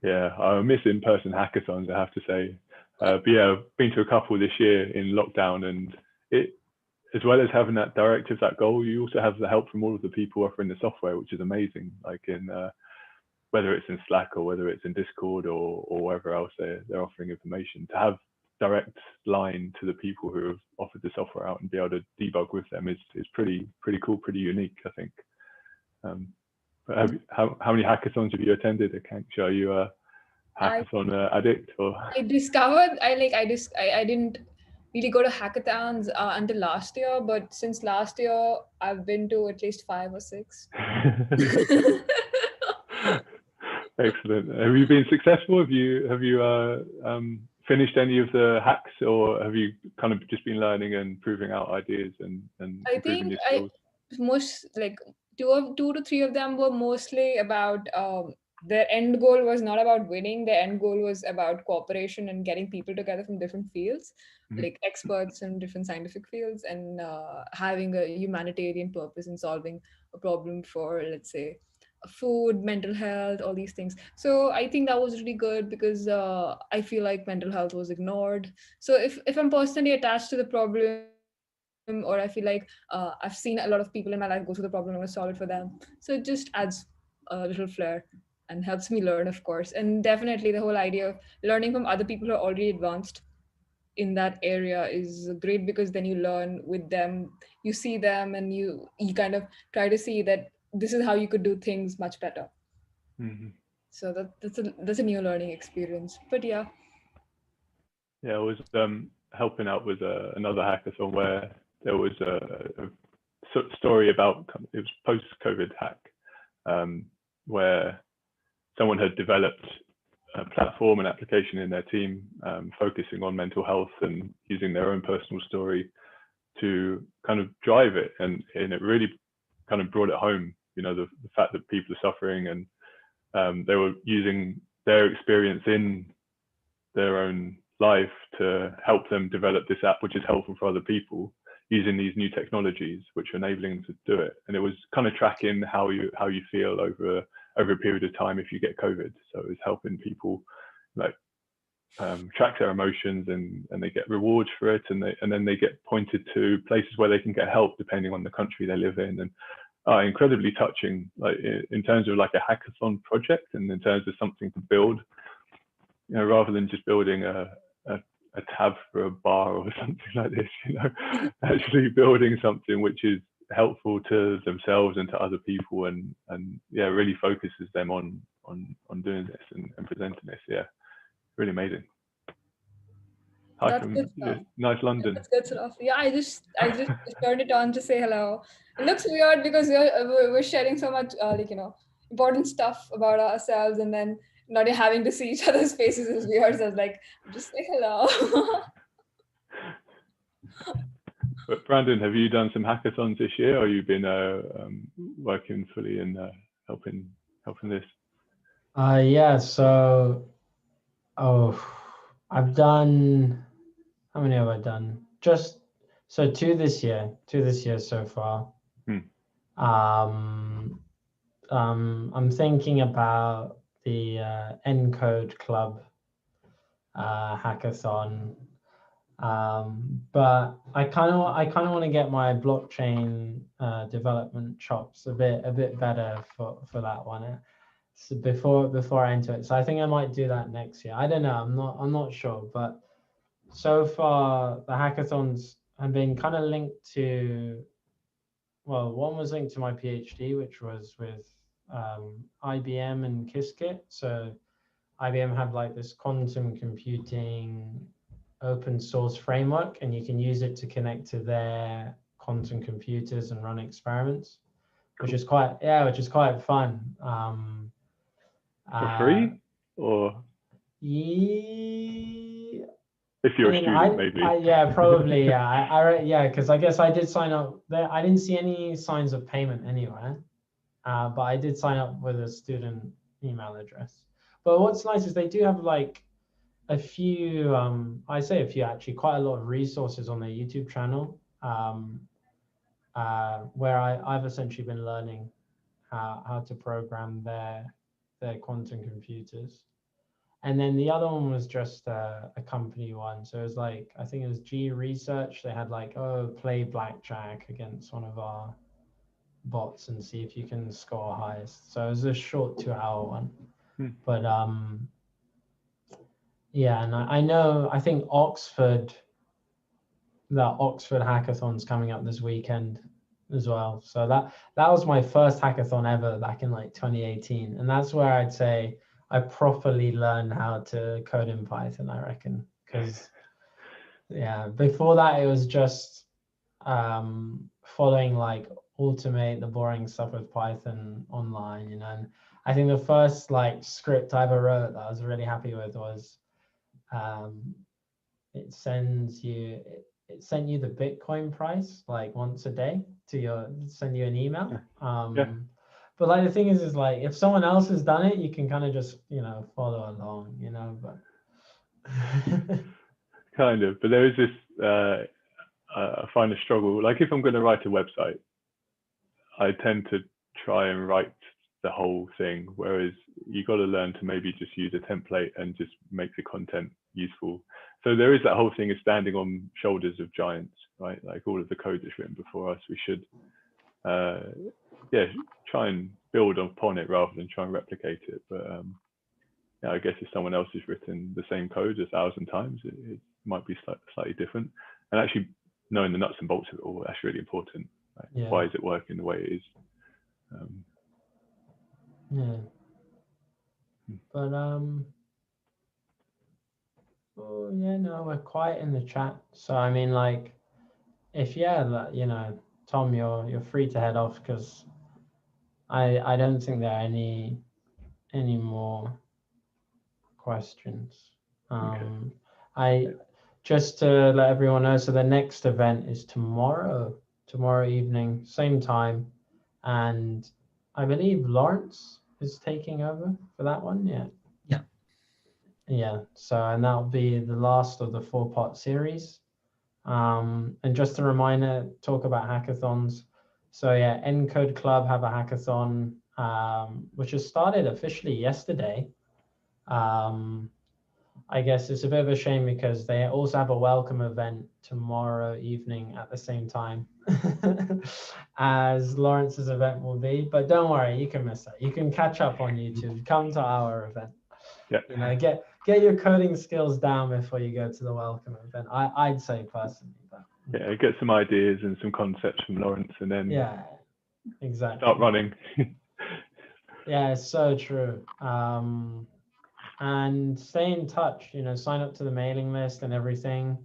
Yeah, I miss in-person hackathons, I have to say. But yeah, I've been to a couple this year in lockdown, and it, as well as having that directive, that goal, you also have the help from all of the people offering the software, which is amazing. Like in whether it's in Slack or whether it's in Discord or wherever else they're offering information, to have direct line to the people who have offered the software out and be able to debug with them is pretty cool, pretty unique, I think. But how many hackathons have you attended, Akanksha? Are you a hackathon addict? Or
I discovered I didn't really go to hackathons until last year, but since last year I've been to at least 5 or 6.
Excellent. Have you been successful? Have you finished any of the hacks, or have you kind of just been learning and proving out ideas and
I
improving
think
your skills?
most like two to three of them were mostly about their end goal was not about winning. Their end goal was about cooperation and getting people together from different fields, like experts in different scientific fields, and having a humanitarian purpose in solving a problem for, let's say, food, mental health, all these things. So I think that was really good because I feel like mental health was ignored. So if I'm personally attached to the problem, or I feel like I've seen a lot of people in my life go through the problem, I want to solve it for them. So it just adds a little flair and helps me learn, of course. And definitely the whole idea of learning from other people who are already advanced in that area is great, because then you learn with them, you see them, and you kind of try to see that this is how you could do things much better. So that's a new learning experience. But yeah.
Yeah, I was helping out with another hackathon where there was a story about, it was post-COVID hack, where someone had developed a platform and application in their team focusing on mental health and using their own personal story to kind of drive it, and it really kind of brought it home, you know, the fact that people are suffering, and they were using their experience in their own life to help them develop this app, which is helpful for other people, using these new technologies which are enabling them to do it. And it was kind of tracking how you feel over a period of time if you get COVID. So it was helping people like track their emotions, and they get rewards for it, and then they get pointed to places where they can get help depending on the country they live in. And incredibly touching, like in terms of like a hackathon project, and in terms of something to build, you know, rather than just building a tab for a bar or something like this, you know, actually building something which is helpful to themselves and to other people, and yeah, really focuses them on doing this and presenting this. Yeah, really amazing. Hi
That's
from
good stuff.
nice London.
That's good stuff. Yeah, I just turned it on to say hello. It looks weird because we're sharing so much like, you know, important stuff about ourselves, and then not having to see each other's faces is weird. So I was like, just say hello.
But Brandon, have you done some hackathons this year, or you've been working fully in helping this?
Yeah. So, I've done. How many have I done? Just so two this year so far. I'm thinking about the Encode Club hackathon, but I kind of want to get my blockchain development chops a bit better for that one. So before I enter it, so I think I might do that next year. I don't know. I'm not sure, but so far the hackathons have been kind of linked to. Well, one was linked to my PhD, which was with IBM and Qiskit. So IBM have like this quantum computing open source framework, and you can use it to connect to their quantum computers and run experiments, which is quite fun.
For free, or
yeah,
if you're a student, maybe.
Yeah, probably. Yeah, because I guess I did sign up there. I didn't see any signs of payment anywhere, but I did sign up with a student email address. But what's nice is they do have like a few, I say a few actually, quite a lot of resources on their YouTube channel, where I've essentially been learning how to program their quantum computers. And then the other one was just a company one. So it was like, I think it was G Research. They had like, play blackjack against one of our bots and see if you can score highest. So it was a short 2-hour one. But yeah, and I know, I think the Oxford hackathon's coming up this weekend as well. So that was my first hackathon ever back in like 2018. And that's where I'd say I properly learned how to code in Python, I reckon. Because yeah, before that it was just following like automate the boring stuff with Python online, you know. And I think the first like script I ever wrote that I was really happy with was it sent you the Bitcoin price like once a day to send you an email. But like the thing is like if someone else has done it, you can kind of just, you know, follow along, you know. But
kind of, but there is this I find a struggle. Like if I'm going to write a website, I tend to try and write the whole thing, whereas you got to learn to maybe just use a template and just make the content useful. So there is that whole thing of standing on shoulders of giants, right? Like all of the code that's written before us, we should try and build upon it rather than try and replicate it. But yeah, I guess if someone else has written the same code 1,000 times, it might be slightly different. And actually knowing the nuts and bolts of it all, that's really important. Right? Yeah. Why is it working the way it is?
But oh yeah, no, we're quiet in the chat. So I mean, like, if you know, Tom, you're free to head off because I don't think there are any more questions.
Okay.
Just to let everyone know, so the next event is tomorrow evening, same time, and I believe Lawrence is taking over for that one. Yeah, so and that'll be the last of the 4-part series. And just a reminder, talk about hackathons. So yeah, Encode Club have a hackathon, which has started officially yesterday. I guess it's a bit of a shame because they also have a welcome event tomorrow evening at the same time as Lawrence's event will be. But don't worry, you can miss that. You can catch up on YouTube. Come to our event.
Yeah.
You know, get your coding skills down before you go to the welcome event. I'd say personally, but
yeah, get some ideas and some concepts from Lawrence, and then
exactly
start running.
Yeah, it's so true. And stay in touch. You know, sign up to the mailing list and everything.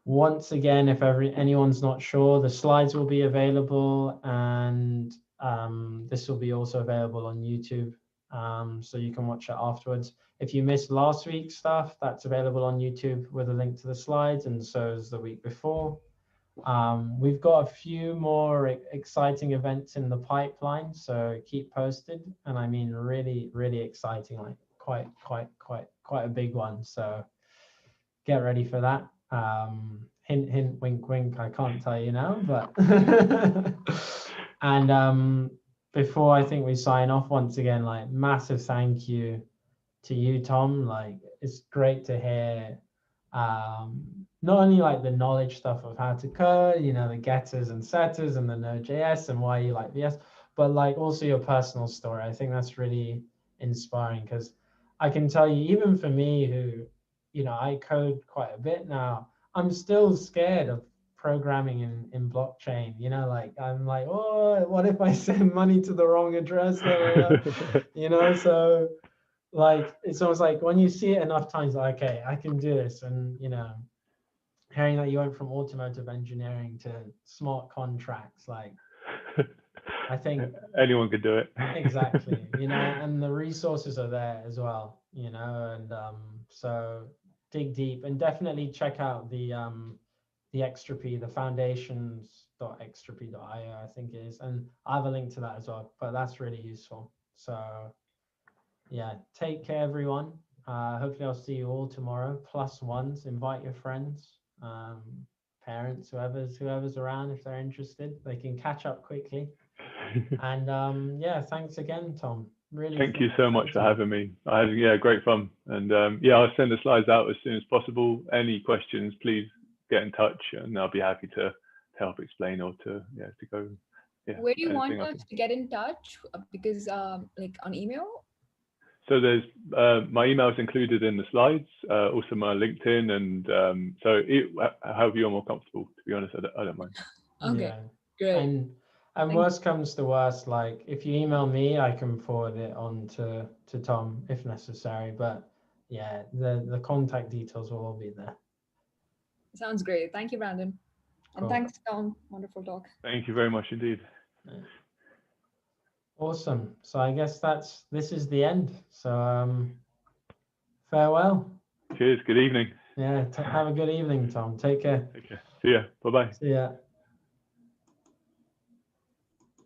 Once again, if anyone's not sure, the slides will be available, and this will be also available on YouTube, so you can watch it afterwards. If you missed last week's stuff, that's available on YouTube with a link to the slides, and so is the week before. We've got a few more exciting events in the pipeline, so keep posted. And I mean, really, really exciting, like quite a big one. So get ready for that. Hint, hint, wink, wink. I can't tell you now, but and before I think we sign off, once again, like massive thank you to you, Tom. Like it's great to hear not only like the knowledge stuff of how to code, you know, the getters and setters and the NodeJS and why you like VS, but like also your personal story. I think that's really inspiring because I can tell you, even for me who, you know, I code quite a bit now, I'm still scared of programming in blockchain, you know, like I'm like, oh, what if I send money to the wrong address? You know, so like it's almost like when you see it enough times, like, okay, I can do this. And you know, hearing that you went from automotive engineering to smart contracts, like I think
anyone could do it.
Exactly, you know, and the resources are there as well, you know, and so dig deep and definitely check out the XtraP, the foundations.xtrap.io, I think it is, and I have a link to that as well, but that's really useful. So yeah, take care, everyone. Hopefully I'll see you all tomorrow. +1s, invite your friends, parents, whoever's around. If they're interested, they can catch up quickly. And yeah, thanks again, Tom. Really,
thank you so much for having me. I had great fun, and yeah, I'll send the slides out as soon as possible. Any questions, please get in touch, and I'll be happy to help explain or to go yeah.
Where do you want
anything I
us
can-
to get in touch? Because like on email?
So there's my email is included in the slides, also my LinkedIn, and however you're more comfortable. To be honest, I don't mind.
Okay,
Yeah.
great.
And
Thank
worst comes to worst, like if you email me, I can forward it on to Tom if necessary. But yeah, the contact details will all be there.
Sounds great. Thank you, Brandon. And
Cool.
thanks, Tom. Wonderful talk.
Thank you very much indeed.
Yeah. Awesome. So I guess this is the end. So farewell.
Cheers. Good evening.
Yeah. Have a good evening, Tom. Take care.
Take care. See ya. Bye bye.
See ya.